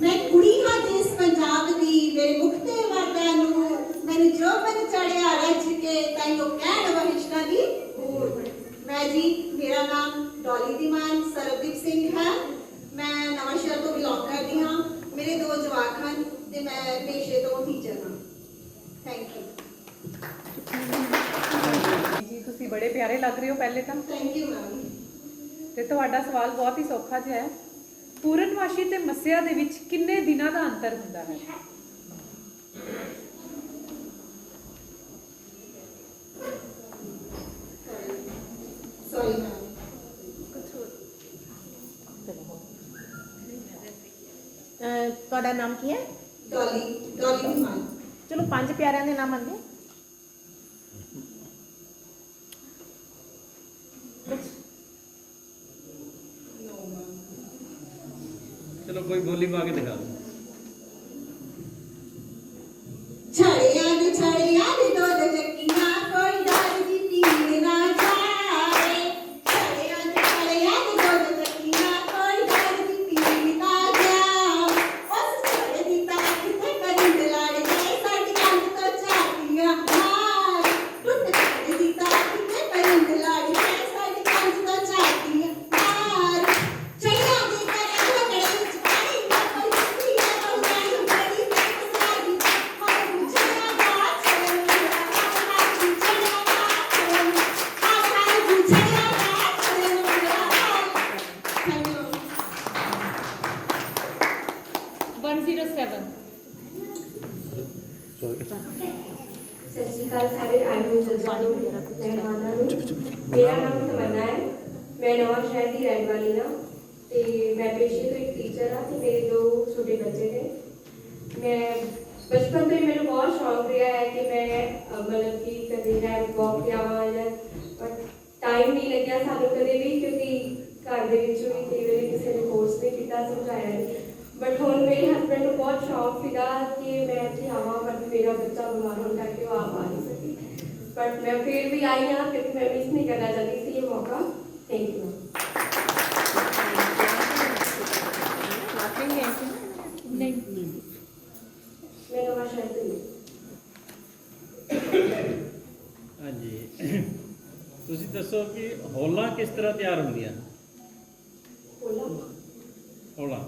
ਮੈਂ ਕੁੜੀ ਹਾਂ ਜਿਸ ਪੰਜਾਬ ਦੀ ਮੇਰੇ ਮੁਖ ਤੇ ਵਾਦਾ ਨੂੰ ਮੈਨੂੰ ਜੋ ਮਨ ਚੜਿਆ ਰੱਜ ਕੇ ਤਾਈਓ ਕਹਿਣ ਵਹਿਸ਼ਨਾ ਦੀ ਹੂਰ ਮੈਂ ਜੀ ਮੇਰਾ ਨਾਮ ਡੋਲੀ ਦੀਮਾਨ ਸਰਬਦੀਪ ਸਿੰਘ ਹੈ ਮੈਂ ਨਵਾਂ ਸ਼ਹਿਰ ਤੋਂ ਬਿਲੋਂਗ ਕਰਦੀ ਹਾਂ ਮੇਰੇ 2 ਜਵਾਕ ਹਨ ਤੇ ਮੈਂ ਪੇਸ਼ੇ ਤੋਂ ਟੀਚਰ ਹਾਂ ਥੈਂਕ ਯੂ ਜੀ ਤੁਸੀਂ ਬੜੇ ਪਿਆਰੇ ਲੱਗ ਰਹੇ ਹੋ ਪਹਿਲੇ ਤਾਂ ਥੈਂਕ ਯੂ ਮੈਮ ਤੇ ਤੁਹਾਡਾ ਸਵਾਲ ਬਹੁਤ ਹੀ ਸੌਖਾ ਜਿਹਾ ਹੈ ਪੂਰਨਮਾਸ਼ੀ ਤੇ ਮੱਸਿਆ ਦੇ ਵਿੱਚ ਕਿੰਨੇ ਦਿਨਾਂ ਦਾ ਅੰਤਰ ਹੁੰਦਾ ਹੈ ਸੌਰੀ ਮੈਮ ਤੁਹਾਡਾ ਨਾਮ ਕੀ ਹੈ ਡੋਲੀ ਦੀਮਾਨ ਚਲੋ 5 ਪਿਆਰਿਆਂ ਦੇ ਨਾਮ ਆਂਦੇ ਚਲੋ ਕੋਈ ਬੋਲੀ ਪਾ ਕੇ ਦਿਖਾ ਦਿਓ ਛੜਿਆਂ ਦੇ ਦੁੱਧ ਚੱਕੀਆਂ ਕੋਈ ਦਾਲ ਦੀ ਪੀਣ ਨਾ ਜਾਏ ਛੜਿਆਂ ਦੇ ਦੁੱਧ ਚੱਕੀਆਂ ਕੋਈ ਦਾਲ ਦੀ ਪੀਣ ਨਾ ਜਾਏ ਉਸ ਛੜੇ ਦੀ ਤਾਂ ਕਿਤੇ ਕਰਿੰਦ ਲੜ ਗਏ ਸਾਡੀ ਕੰਨ ਤੋਂ ਝਾਤੀਆਂ ਮਾਰ ਟੁੱਟ ਛੜੇ ਦੀ ਤਾਂ ਕਿਤੇ ਕਰਿੰਦ ਲੜ ਗਏ ਸਾਡੀ ਕੰਨ ਤੋਂ ਝਾਤੀਆਂ ਮਾਰ ਛੜਿਆਂ ਦੀ ਕਰੇ ਲਗੜੇ ਵਿੱਚ ਪਾਣੀ ਨਾ ਕੋਈ ਕੁੜੀ ਨਾ ਕੋਈ ਜਾਣੀ ਬੜੀ ਸਾਡੀ ਹਾਂ ਮੁਝੇ ਦਾ ਛੜੇ ਸਤਿ ਸ਼੍ਰੀ ਅਕਾਲ ਸਾਰੇ ਆਏ ਹੋਏ ਜੱਜਾਂ ਨੂੰ ਮਹਿਮਾਨਾਂ ਨੂੰ ਮੇਰਾ ਨਾਮ ਤਮੰਨਾ ਹੈ ਮੈਂ ਨਵਾਂ ਸ਼ਹਿਰ ਦੀ ਰਹਿਣ ਵਾਲੀ ਹਾਂ ਤੇ ਮੈਂ ਪੇਸ਼ੇ ਤੋਂ ਇੱਕ ਟੀਚਰ ਹਾਂ ਤੇ ਮੇਰੇ 2 ਛੋਟੇ ਬੱਚੇ ਨੇ ਮੈਂ ਬਚਪਨ ਤੋਂ ਹੀ ਮੈਨੂੰ ਬਹੁਤ ਸ਼ੌਕ ਰਿਹਾ ਹੈ ਕਿ ਮੈਂ ਮਤਲਬ ਕਿ ਕਦੇ ਰੈਂਪ ਵਾਕ ਜਾਵਾਂ ਜਾਂ ਪਰ ਟਾਈਮ ਨਹੀਂ ਲੱਗਿਆ ਸਾਨੂੰ ਕਦੇ ਵੀ ਕਿਉਂਕਿ ਘਰ ਦੇ ਵਿੱਚ ਵੀ ਕਈ ਵੇਲੇ ਕਿਸੇ ਨੇ ਕੋਰਸ ਨਹੀਂ ਕੀਤਾ ਸਮਝਾਇਆ ਨਹੀਂ ਬਟ ਹੁਣ ਮੇਰੇ ਹਸਬੈਂਡ ਨੂੰ ਬਹੁਤ ਸ਼ੌਕ ਸੀਗਾ ਕਿ ਮੈਂ ਇੱਥੇ ਆਵਾਂ ਪਰ ਮੇਰਾ ਬੱਚਾ ਬਿਮਾਰ ਹੋਣ ਕਰਕੇ ਉਹ ਆ ਨਹੀਂ ਸਕੀ ਬਟ ਮੈਂ ਫਿਰ ਵੀ ਆਈ ਹਾਂ ਕਿਉਂਕਿ ਮੈਂ ਮਿਸ ਨਹੀਂ ਕਰਨਾ ਚਾਹਤੀ ਸੀ ਇਹ ਮੌਕਾ ਥੈਂਕ ਯੂ ਨਹੀਂ ਮੈਂ ਨਵਾਂ ਸ਼ਹਿਰ ਤੋਂ ਹੀ ਹਾਂਜੀ ਤੁਸੀਂ ਦੱਸੋ ਕਿ ਹੌਲਾਂ ਕਿਸ ਤਰ੍ਹਾਂ ਤਿਆਰ ਹੁੰਦੀਆਂ ਬੋਲਾਂ ਹੌਲਾਂ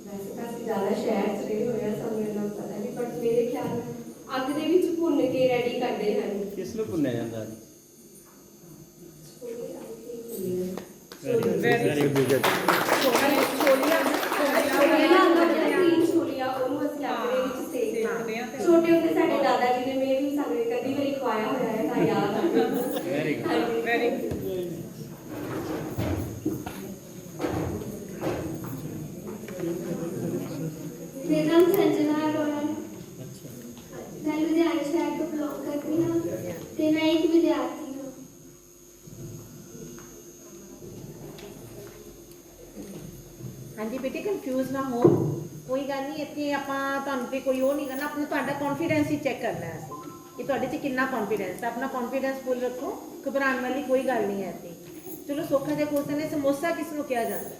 ਵੈਸੇ ਤਾਂ ਅਸੀਂ ਜ਼ਿਆਦਾ ਸ਼ਹਿਰ ਚ ਰਹੇ ਹੋਏ ਆ ਸਾਨੂੰ ਇੰਨਾ ਪਤਾ ਨਹੀਂ ਬਟ ਮੇਰੇ ਖਿਆਲ ਨਾਲ ਅੱਗ ਦੇ ਵਿੱਚ ਭੁੰਨ ਕੇ ਰੈਡੀ ਕਰਦੇ ਹਨ ਕਿਸ ਨੂੰ ਭੁੰਨਿਆ ਜਾਂਦਾ ਹੈ ਵੈਰੀ ਗੁੱਡ ਛੋਲੀਆਂ ਉਹਨੂੰ ਅਸੀਂ ਅੱਗ ਦੇ ਵਿੱਚ ਸੇਕਦੇ ਦੇਖਦੇ ਹਾਂ ਤੇ ਛੋਟੇ ਹੁੰਦੇ ਸਾਡੇ ਦਾਦਾ ਜੀ ਨੇ ਮੇਰੇ ਵੀ ਸਾਡੇ ਕਦੀ ਵਾਰੀ ਖਵਾਇਆ ਹੋਇਆ ਹੈ ਤਾਂ ਯਾਦ ਆ ਵੈਰੀ ਗੁੱਡ ਵੈਰੀ ਮੇਰਾ ਨਾਮ ਸੰਜਨਾ ਹਾਂਜੀ ਬੇਟੇ ਕੰਫਿਊਜ਼ ਨਾ ਹੋ, ਕੋਈ ਗੱਲ ਨਹੀਂ। ਇੱਥੇ ਆਪਾਂ ਤੁਹਾਨੂੰ ਤੇ ਕੋਈ ਉਹ ਨਹੀਂ ਕਰਨਾ, ਆਪਣਾ ਤੁਹਾਡਾ ਕੌਨਫੀਡੈਂਸ ਹੀ ਚੈੱਕ ਕਰਨਾ ਹੈ ਅਸੀਂ ਕਿ ਤੁਹਾਡੇ 'ਚ ਕਿੰਨਾ ਕੌਨਫੀਡੈਂਸ ਹੈ। ਆਪਣਾ ਕੌਨਫੀਡੈਂਸ ਫੁੱਲ ਰੱਖੋ, ਘਬਰਾਉਣ ਵਾਲੀ ਕੋਈ ਗੱਲ ਨਹੀਂ ਹੈ ਇੱਥੇ। ਚਲੋ ਸੌਖਾ ਜਿਹਾ ਕੁਐਸਚਨ ਹੈ, ਸਮੋਸਾ ਕਿਸ ਨੂੰ ਕਿਹਾ ਜਾਂਦਾ?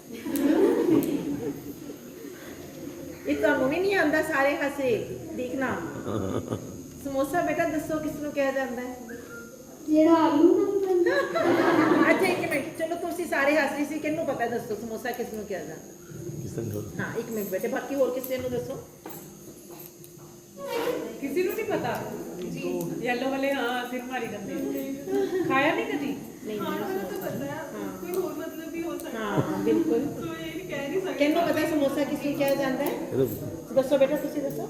ਇਹ ਤੁਹਾਨੂੰ ਵੀ ਨਹੀਂ ਆਉਂਦਾ, ਸਾਰੇ ਹੱਸੇ ਦੇਖਣਾ। ਸਮੋਸਾ ਬੇਟਾ ਦੱਸੋ ਕਿਸ ਨੂੰ ਕਿਹਾ ਜਾਂਦਾ ਹੈ? ਜਿਹੜਾ ਆਲੂ ਨਾਲ ਬਣਦਾ। ਅੱਛਾ ਇੱਕ ਮਿੰਟ, ਚਲੋ ਤੁਸੀਂ ਸਾਰੇ ਹੱਸ ਰਹੇ ਸੀ, ਕਿਹਨੂੰ ਪਤਾ ਦੱਸੋ ਸਮੋਸਾ ਕਿਸ ਨੂੰ ਕਿਹਾ ਜਾਂਦਾ? ਹਾਂ ਇੱਕ ਮਿੰਟ ਬੇਟੇ, ਬਾਕੀ ਹੋਰ ਕਿਸੇ ਨੂੰ ਦੱਸੋ। ਕਿਸੇ ਨੂੰ ਨਹੀਂ ਪਤਾ ਜੀ? ਯੈਲੋ ਵਾਲੇ ਹਾਂ ਸਿਰ ਮਾਰੀ ਜਾਂਦੇ, ਖਾਇਆ ਨਹੀਂ ਕਦੀ? ਨਹੀਂ ਮੈਨੂੰ ਪਤਾ ਹੈ ਕੋਈ ਹੋਰ ਮਤਲਬ ਵੀ ਹੋ ਸਕਦਾ ਹਾਂ ਬਿਲਕੁਲ। ਸੋ ਇਹ ਨਹੀਂ ਕਹਿ ਨਹੀਂ ਸਕਦੇ ਕਿਹਨੂੰ ਪਤਾ ਸਮੋਸਾ ਕਿਸ ਨੂੰ ਕਿਹਾ ਜਾਂਦਾ ਹੈ? ਦੱਸੋ ਬੇਟਾ, ਤੁਸੀਂ ਦੱਸੋ।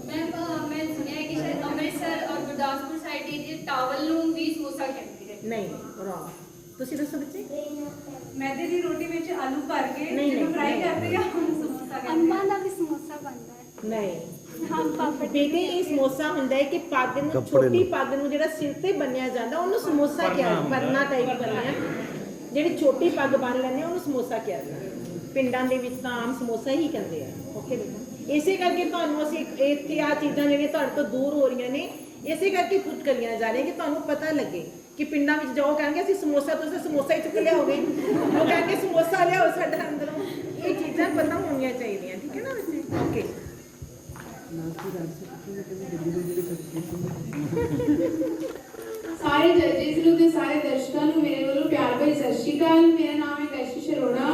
ਮੈਂ ਸੁਣਿਆ ਹੈ ਕਿ ਸ਼ਾਇਦ ਅੰਮ੍ਰਿਤਸਰ ਔਰ ਗੁਰਦਾਸਪੁਰ ਸਾਈਡ ਦੇ ਟਾਵਲ ਨੂੰ ਵੀ ਸਮੋਸਾ ਕਹਿੰਦੇ ਨੇ। ਨਹੀਂ ਰੌਂਗ। ਤੁਸੀਂ ਦੱਸੋ ਬੱਚੇ। ਮੈਦੇ ਦੀ ਰੋਟੀ ਵਿੱਚ ਆਲੂ ਭਰ ਕੇ ਨਹੀਂ, ਜਿਹਨੂੰ ਫਰਾਈ ਨਹੀਂ, ਕਰਦੇ ਆ ਉਹਨੂੰ ਸਮੋਸਾ ਕਹਿੰਦੇ ਅੰਬਾਂ ਦਾ ਵੀ ਸਮੋਸਾ ਬਣਦਾ ਹੈ। ਨਹੀਂ ਹਾਂ ਪਾਪੜ ਬੇਟੇ, ਇਹ ਸਮੋਸਾ ਹੁੰਦਾ ਹੈ ਕਿ ਪੱਗ ਨੂੰ, ਛੋਟੀ ਪੱਗ ਨੂੰ ਜਿਹੜਾ ਸਿਰ ਤੇ ਬੰਨਿਆ ਜਾਂਦਾ ਉਹਨੂੰ ਸਮੋਸਾ ਕਿਹਾ, ਪਰਨਾ ਟਾਈਪ ਬੰਨਿਆ, ਜਿਹੜੀ ਛੋਟੀ ਪੱਗ ਬੰਨ ਲੈਂਦੇ ਉਹਨੂੰ ਸਮੋਸਾ ਕਿਹਾ ਜਾਂਦਾ। ਪਿੰਡਾਂ ਦੇ ਵਿੱਚ ਤਾਂ ਆਮ ਸਮੋਸਾ ਹੀ ਕਹਿੰਦੇ ਆ। ਓਕੇ ਬੇਟਾ, ਇਸੇ ਕਰਕੇ ਤੁਹਾਨੂੰ ਅਸੀਂ ਇੱਥੇ ਆ ਚੀਜ਼ਾਂ ਜਿਹੜੀਆਂ ਤੁਹਾਡੇ ਤੋਂ ਦੂਰ ਹੋ ਰਹੀਆਂ ਨੇ, ਇਸੇ ਕਰਕੇ ਪੁੱਟ ਕਰੀਆਂ ਜਾ ਰਹੀਆਂ ਕਿ ਤੁਹਾਨੂੰ ਪਤਾ ਲੱਗੇ ਕਿ ਪਿੰਡਾਂ ਵਿੱਚ ਜਾਓ ਕਹਿੰਗੇ ਅਸੀਂ ਸਮੋਸਾ, ਤੁਸੀਂ ਸਮੋਸਾ ਹੀ ਚੁੱਕ ਲਿਆਓਗੇ, ਉਹ ਕਹਿੰਗੇ ਸਮੋਸਾ ਲਿਆਓ ਸਾਡਾ ਅੰਦਰੋਂ। ਇਹ ਚੀਜ਼ਾਂ ਪਤਾ ਹੋਣੀਆਂ ਚਾਹੀਦੀਆਂ, ਠੀਕ ਹੈ ਨਾ ਬੱਚੇ? ਓਕੇ। ਸਾਰੇ ਜੱਜਿਸ ਨੂੰ ਤੇ ਸਾਰੇ ਦਰਸ਼ਕਾਂ ਨੂੰ ਮੇਰੇ ਵੱਲੋਂ ਪਿਆਰ ਭਰੀ ਸਤਿ ਸ਼੍ਰੀ ਅਕਾਲ। ਮੇਰਾ ਨਾਮ ਹੈ ਕਸ਼ਿਸ਼ ਅਰੋੜਾ।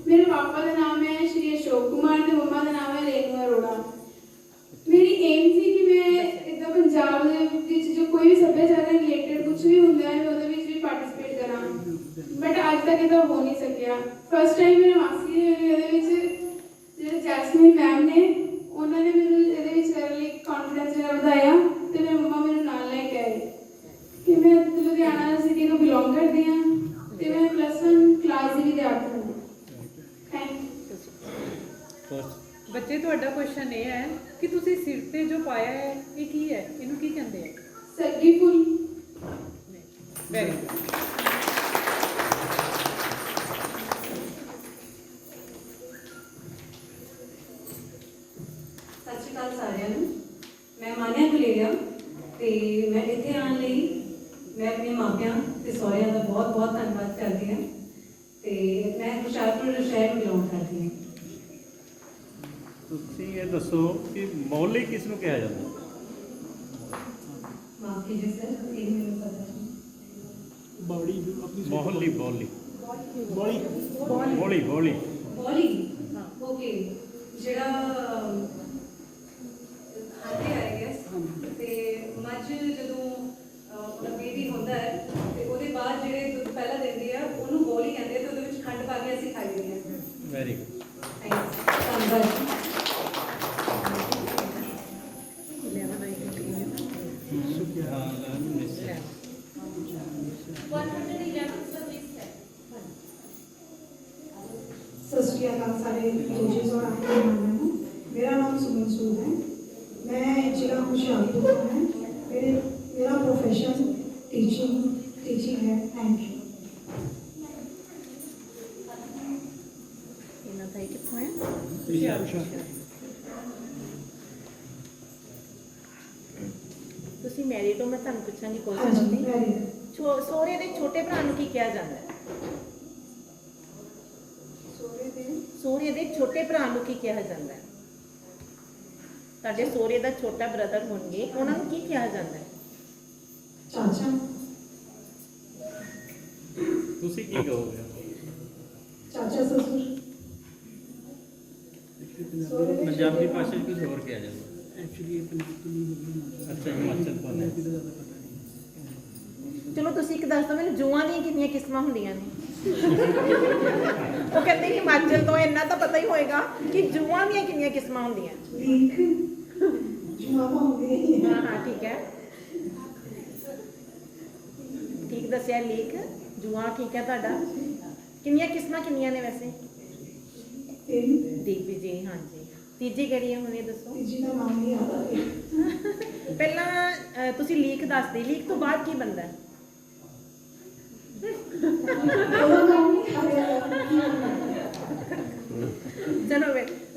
ਮੇਰੇ ਪਾਪਾ ਦਾ ਨਾਮ ਹੈ ਸ਼੍ਰੀ ਅਸ਼ੋਕ ਕੁਮਾਰ ਤੇ ਮੰਮਾ ਦਾ ਨਾਮ ਹੈ ਰੇਨੂ ਅਰੋੜਾ। ਮੇਰੀ ਏਮ ਸੀ ਕਿ ਮੈਂ ਇੱਦਾਂ ਪੰਜਾਬ ਦੇ ਵਿੱਚ ਜੋ ਕੋਈ ਵੀ ਸੱਭਿਆਚਾਰ ਨਾਲ ਰਿਲੇਟਡ ਕੁਝ ਵੀ ਹੁੰਦਾ ਹੈ ਮੈਂ ਉਹਦੇ ਵਿੱਚ ਵੀ ਪਾਰਟਿਸਿਪੇਟ ਕਰਾਂ, ਬਟ ਅੱਜ ਤੱਕ ਇਹਦਾ ਹੋ ਨਹੀਂ ਸਕਿਆ। ਫਸਟ ਟਾਈਮ ਮੇਰੇ ਮਾਸੀ ਨੇ ਇਹਦੇ ਵਿੱਚ ਜਿਹੜੇ ਜੈਸਮੀਨ ਮੈਮ ਨੇ ਉਹਨਾਂ ਨੇ ਮੈਨੂੰ ਇਹਦੇ ਵਿੱਚ ਕਰਨ ਲਈ ਕੌਨਫੀਡੈਂਸ ਜਿਹੜਾ ਵਧਾਇਆ ਤੇ ਮੇਰੇ ਮੰਮਾ ਮੈਨੂੰ ਨਾਲ ਲੈ ਕੇ ਆਏ ਕਿ ਮੈਂ ਲੁਧਿਆਣਾ ਸਿਟੀ ਤੋਂ ਬਿਲੋਂਗ ਕਰਦੀ ਹਾਂ ਤੇ ਮੈਂ +1 ਕਲਾਸ ਦੀ ਵਿਦਿਆਰਥੀ ਹਾਂ। Thank you. ਬੱਚੇ ਤੁਹਾਡਾ ਕੁਐਸਚਨ ਇਹ ਹੈ ਕਿ ਤੁਸੀਂ ਸਿਰ ਤੇ ਜੋ ਪਾਇਆ ਹੈ ਇਹ ਕੀ ਹੈ? ਇਹਨੂੰ ਕੀ ਕਹਿੰਦੇ ਆ? ਸੱਗੀ ਫੁੱਲ। Very good. ਸਤਿ ਸ਼੍ਰੀ ਅਕਾਲ ਸਾਰਿਆਂ ਨੂੰ। ਮੈਂ ਮਾਨਿਆ ਗੁਲੇਰੀਆ ਤੇ ਮੈਂ ਇੱਥੇ ਆਉਣ ਲਈ ਮੈਂ ਆਪਣੇ ਮਾਪਿਆਂ ਤੇ ਸਹੁਰਿਆਂ ਦਾ ਬਹੁਤ ਬਹੁਤ ਧੰਨਵਾਦ ਕਰਦੀ ਹਾਂ ਤੇ ਮੈਂ ਹੁਸ਼ਿਆਰਪੁਰ ਸ਼ਹਿਰ ਨੂੰ ਬਿਲੋਂਗ ਕਰਦੀ ਹਾਂ। ਤੁਸੀਂ ਇਹ ਦੱਸੋ ਕਿ ਮੌਲੀ ਕਿਸ ਨੂੰ ਕਿਹਾ ਜਾਂਦਾ? ਮਾਫ ਕੀजिए ਸਰ, ਇਹ ਮੈਨੂੰ ਪਤਾ ਨਹੀਂ। ਮੋਹਲੀ ਬੋਲੀ ਬੋਲੀ ਬੋਲੀ ਬੋਲੀ। ਓਕੇ, ਜਿਹੜਾ ਹਾਥੀ ਆਈ ਗੈਸ ਤੇ ਮੱਝ ਜਦੋਂ ਉਹਦਾ ਬੇਬੀ ਹੁੰਦਾ ਹੈ ਤੇ ਉਹਦੇ ਬਾਅਦ ਜਿਹੜੇ ਦੁੱਧ ਪਹਿਲਾਂ ਦਿੰਦੀ ਆ ਉਹਨੂੰ ਬੋਲੀ ਕਹਿੰਦੇ ਤੇ ਉਹਦੇ ਵਿੱਚ ਖੰਡ ਪਾ ਕੇ ਅਸੀਂ ਖਾਈਦੇ ਹਾਂ। Very good. ਧੰਨਵਾਦ। सत श्री अकाल सारे जजेस और आपके मेहमानों को। मेरा नाम सुमन सूद है, मैं जिला हुशियारपुर का है। मेरा प्रोफेशन टीचिंग है। Thank you. ਇਹਨਾਂ ਦਾ ਕਿੱਥੋਂ ਹੈ? ਤੁਸੀਂ ਮੈਰਿਡ ਹੋ? ਮੈਂ ਤੁਹਾਨੂੰ ਪੁੱਛਾਂਗੀ हाँ ਕੁਐਸਚਨ जी, ਨਹੀਂ। वेरी ਸਹੁਰੇ ਦੇ ਛੋਟੇ ਭਰਾ ਨੂੰ ਕੀ ਕਿਹਾ ਜਾਂਦਾ ਹੈ? ਸਹੁਰੇ ਦੇ ਛੋਟੇ ਭਰਾ ਨੂੰ ਕੀ ਕਿਹਾ ਜਾਂਦਾ ਹੈ? ਤੁਹਾਡੇ ਸਹੁਰੇ ਦਾ ਛੋਟਾ ਬ੍ਰਦਰ ਹੋਣਗੇ, ਉਹਨਾਂ ਨੂੰ ਕੀ ਕਿਹਾ ਜਾਂਦਾ ਹੈ? चाचा। ਤੁਸੀਂ ਕੀ ਕਹੋਗੇ? चाचा ससुर। ਪੰਜਾਬੀ ਭਾਸ਼ਾ 'ਚ ਕੁਝ ਹੋਰ ਕਿਹਾ ਜਾਂਦਾ? ਅੱਛਾ, ਹਿਮਾਚਲ ਪ੍ਰਦੇਸ਼। ਚਲੋ ਤੁਸੀਂ ਇੱਕ ਦੱਸ ਦਿਓ ਮੈਨੂੰ, ਜੂਆਂ ਦੀਆਂ ਕਿੰਨੀਆਂ ਕਿਸਮਾਂ ਹੁੰਦੀਆਂ ਨੇ? ਉਹ ਕਹਿੰਦੇ ਹਿਮਾਚਲ ਤੋਂ, ਇੰਨਾ ਤਾਂ ਪਤਾ ਹੀ ਹੋਏਗਾ ਕਿ ਜੂਆਂ ਦੀਆਂ ਕਿੰਨੀਆਂ ਕਿਸਮਾਂ ਹੁੰਦੀਆਂ? लीक जुआवा हो गई। ਹਾਂ ਹਾਂ ਠੀਕ ਹੈ, ਠੀਕ ਦੱਸਿਆ। ਲੀਕ, ਜੂਆਂ ਠੀਕ ਹੈ ਤੁਹਾਡਾ। ਕਿੰਨੀਆਂ ਕਿਸਮਾਂ ਕਿੰਨੀਆਂ ਨੇ ਵੈਸੇ? तीन। ਦੀਪੀ ਜੀ ਹਾਂਜੀ। ਤੀਜੀ ਕਿਹੜੀ ਹੈ ਹੁਣ ਇਹ ਦੱਸੋ? तीजी का नाम नहीं याद आ रहा। ਪਹਿਲਾਂ ਤੁਸੀਂ ਲੀਕ ਦੱਸਦੇ, ਲੀਕ ਤੋਂ ਬਾਅਦ ਕੀ ਬਣਦਾ ਹੈ? ਉਹਦਾ ਨਾਮ ਨਹੀਂ ਆ ਰਿਹਾ।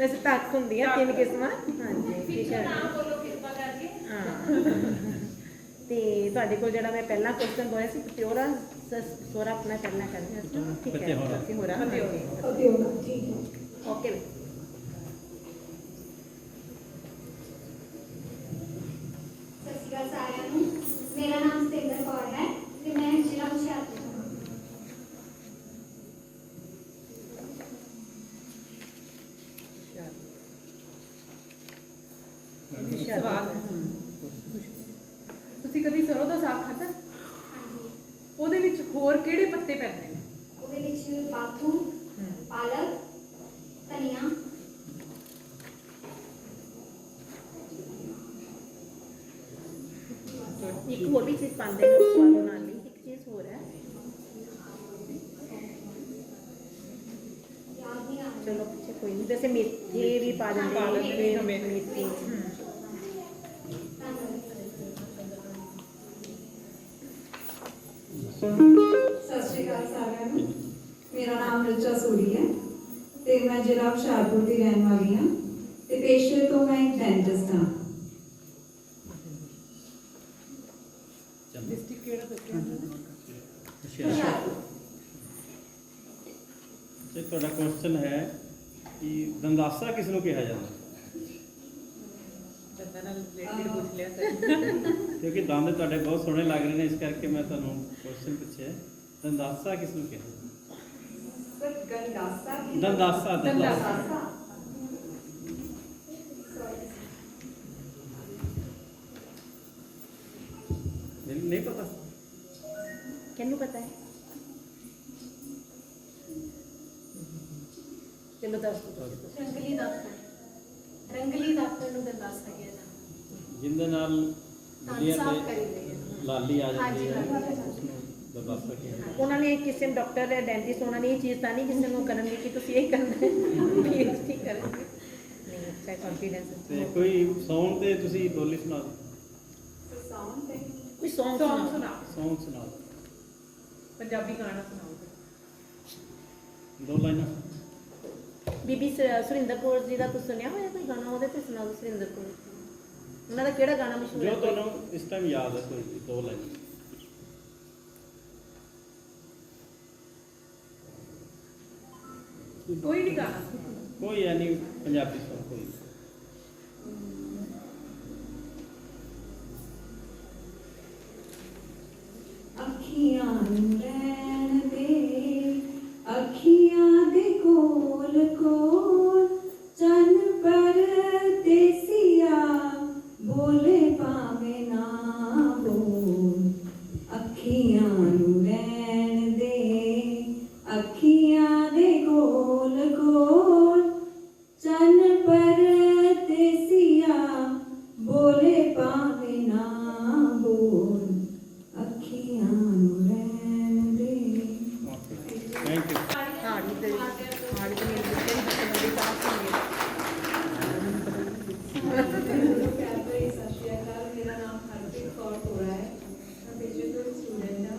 ਵੈਸੇ ਤੱਕ ਹੁੰਦੀਆਂ 3 ਕਿਸਮਾਂ। ਹਾਂਜੀ ਫਿਕਰ ਨਾ ਬੋਲੋ ਕਿਰਪਾ ਕਰਕੇ। ਹਾਂ ਤੇ ਤੁਹਾਡੇ ਕੋਲ ਜਿਹੜਾ ਮੈਂ ਪਹਿਲਾ ਕੁਐਸਚਨ ਬੋਲਿਆ ਸੀ ਪਿਓਰਾ ਸੋਰਾ ਆਪਣਾ ਕਰਨਾ ਕਰਨਾ ਠੀਕ ਹੈ ਅਸੀਂ ਹੋ ਰਹਾ ਠੀਕ ਹੈ। ਓਕੇ ਸਤਿ ਸ਼੍ਰੀ ਅਕਾਲ ਸਾਰਿਆਂ ਨੂੰ। ਮੇਰਾ ਨਾਮ ਸਤਿੰਦਰ ਕੌਰ ਹੈ ਤੇ ਮੈਂ ਜ਼ਿਲ੍ਹਾ ਹੁਸ਼ਿਆਰਪੁਰ ਤੋਂ ਹਾਂ। ਸਵਾਲ ਤੁਸੀਂ ਕਦੀ ਸਰੋਂ ਦਾ ਸਾਗ ਖਾਧਾ? ਹਾਂਜੀ, ਉਹਦੇ ਵਿੱਚ ਹੋਰ ਕਿਹੜੇ ਪੱਤੇ ਪੈਂਦੇ ਨੇ? ਉਹਦੇ ਵਿੱਚ ਬਾਥੂ, ਪਾਲਕ, ਧਨੀਆ, ਇੱਕ ਹੋਰ ਵੀ ਚੀਜ਼ ਪਾਉਂਦੇ ਨੇ ਸਵਾਦ ਨਾਲ ਲਈ ਇੱਕ ਚੀਜ਼ ਹੋਰ ਹੈ ਯਾਦ ਨਹੀਂ ਆ ਰਿਹਾ। ਚਲੋ ਪਿੱਛੇ ਕੋਈ ਨਹੀਂ ਵੈਸੇ ਮੇਥੇ ਵੀ ਪਾ ਦਿੰਦੇ ਨੇ ਮੇਥੇ ਸਤਿ ਸ਼੍ਰੀ ਅਕਾਲ ਸਾਰਿਆਂ ਨੂੰ। ਮੇਰਾ ਨਾਮ ਰਿਚਾ ਸੂਰੀ ਹੈ ਤੇ ਮੈਂ ਜ਼ਿਲ੍ਹਾ ਹੁਸ਼ਿਆਰਪੁਰ ਦੀ ਰਹਿਣ ਵਾਲੀ ਹਾਂ ਤੇ ਪੇਸ਼ੇ ਤੋਂ ਮੈਂ ਇੱਕ ਡੈਂਟਿਸਟ ਹਾਂ। ਡਿਸਟ੍ਰਿਕਟ ਕਿਹੜਾ ਦੱਸਿਆ? ਹੁਸ਼ਿਆਰਪੁਰ। ਤੇ ਤੁਹਾਡਾ ਕੁਐਸਚਨ ਹੈ ਕਿ ਦੰਦਾਸਾ ਕਿਸ ਨੂੰ ਕਿਹਾ ਜਾਂਦਾ? ਦੰਦਾਂ ਨਾਲ ਰਿਲੇਟਡ ਪੁੱਛ ਲਿਆ ਸਰ। ਕਿਉਂਕਿ ਦੰਦ ਤੁਹਾਡੇ ਬਹੁਤ ਸੋਹਣੇ ਲੱਗ ਰਹੇ ਨੇ, ਇਸ ਕਰਕੇ ਮੈਂ ਤੁਹਾਨੂੰ ਕੁਐਸਚਨ ਪੁੱਛਿਆ ਦੰਦਾਸਾ ਕਿਸ ਨੂੰ ਕਿਹਾ? ਗੰਡਾਸਾ ਦੰਦਾਸਾ ਦੰਦਾਸਾ ਨਹੀਂ ਪਤਾ? ਕਿਹਨੂੰ ਪਤਾ ਹੈ? ਚਲੋ ਦੱਸ ਦਿਓ ਰੰਗਲੀ ਦਫ਼ਤਰ ਨੂੰ ਦਰਦਾਸਾ ਕਿਹਾ ਜਾਂਦਾ। ਜਿੰਦੇ ਨਾਲ ਦੰਦ ਸਾਫ਼ ਕਰੀਦੇ ਆ। ਲਾਲੀ ਆ ਜਾਂਦੀ ਹੈ ਹਾਂਜੀ, ਉਸਨੂੰ ਦੰਦਾਸਾ ਕਿਹਾ। ਉਹਨਾਂ ਨੇ ਕਿਸੇ ਡਾਕਟਰ ਜਾਂ ਡੈਂਟਿਸਟ ਉਹਨਾਂ ਨੇ ਇਹ ਚੀਜ਼ ਤਾਂ ਨਹੀਂ ਕਿਸੇ ਨੂੰ ਕਰਨਗੇ ਕਿ ਤੁਸੀਂ ਇਹ ਕਰਨਾ ਹੈ PhD ਕਰਨਗੇ ਨਹੀਂ ਅੱਛਾ ਕੌਨਫੀਡੈਂਸ ਤੇ ਕੋਈ ਸੌਂਗ ਤੇ ਤੁਸੀਂ ਬੋਲੀ ਸੁਣਾ ਦਿਓ। ਕੋਈ ਸੌਂਗ ਸੌਂਗ ਸੁਣਾ ਸੁਣਾਓ, ਸੌਂਗ ਸੁਣਾ ਦਿਓ, ਪੰਜਾਬੀ ਗਾਣਾ ਸੁਣਾਓ। 2 ਲਾਈਨਾਂ। ਬੀਬੀ ਸੁਰਿੰਦਰ ਕੌਰ ਜੀ ਦਾ ਤੁਸੀਂ ਸੁਣਿਆ ਹੋਇਆ ਕੋਈ ਗਾਣਾ? ਉਹਦੇ ਤੇ ਸੁਣਾਓ ਸੁਰਿੰਦਰ ਕੌਰ ਉਹਨਾਂ ਦਾ ਕਿਹੜਾ ਗਾਣਾ ਮਸ਼ਹੂਰ ਜੋ ਹੈ? ਤੁਹਾਨੂੰ ਇਸ ਟਾਈਮ ਯਾਦ ਹੈ ਕੋਈ 2 ਲਾਈਨਾਂ। ਕੋਈ ਵੀ ਗਾਣਾ। ਕੋਈ ਯਾਨੀ ਪੰਜਾਬੀ ਸੌਂਗ ਕੋਈ। ਅੱਖੀਆਂ ਨੂੰ ਰਹਿਣ ਦੇ, ਅੱਖੀਆਂ ਦੇ ਕੋਲ ਕੋਲ ਚੰਨ ਪਰਦੇਸੀਆ ਬੋਲੇ ਭਾਵੇਂ ਨਾ ਬੋਲ। ਅੱਖੀਆਂ ਨੂੰ ਰਹਿਣ ਦੇ, ਅੱਖੀਆਂ ਦੇ ਕੋਲ ਕੋਲ ਚੰਨ ਪਰਦੇਸੀਆ ਬੋਲੇ ਭਾਵੇਂ ਨਾ ਬੋਲ। ਅੱਖੀਆਂ ਨੂੰ ਰਹਿਣ ਦੇ। Thank you. ਹਾੜੀ ਤੇ ਮੇਰੇ ਬੱਚੇ ਵੀ ਬੱਚੇ ਦੀ ਪਾਸ ਹੋਣਗੇ। ਪਿਆਰ ਭਰੀ ਸਤਿ ਸ਼੍ਰੀ ਅਕਾਲ। ਮੇਰਾ ਨਾਮ ਹਰਪ੍ਰੀਤ ਕੌਰ ਹੋਰਾ ਹੈ। ਮੈਂ ਪੇਸ਼ੇ ਤੋਂ ਸਟੂਡੈਂਟ ਹਾਂ।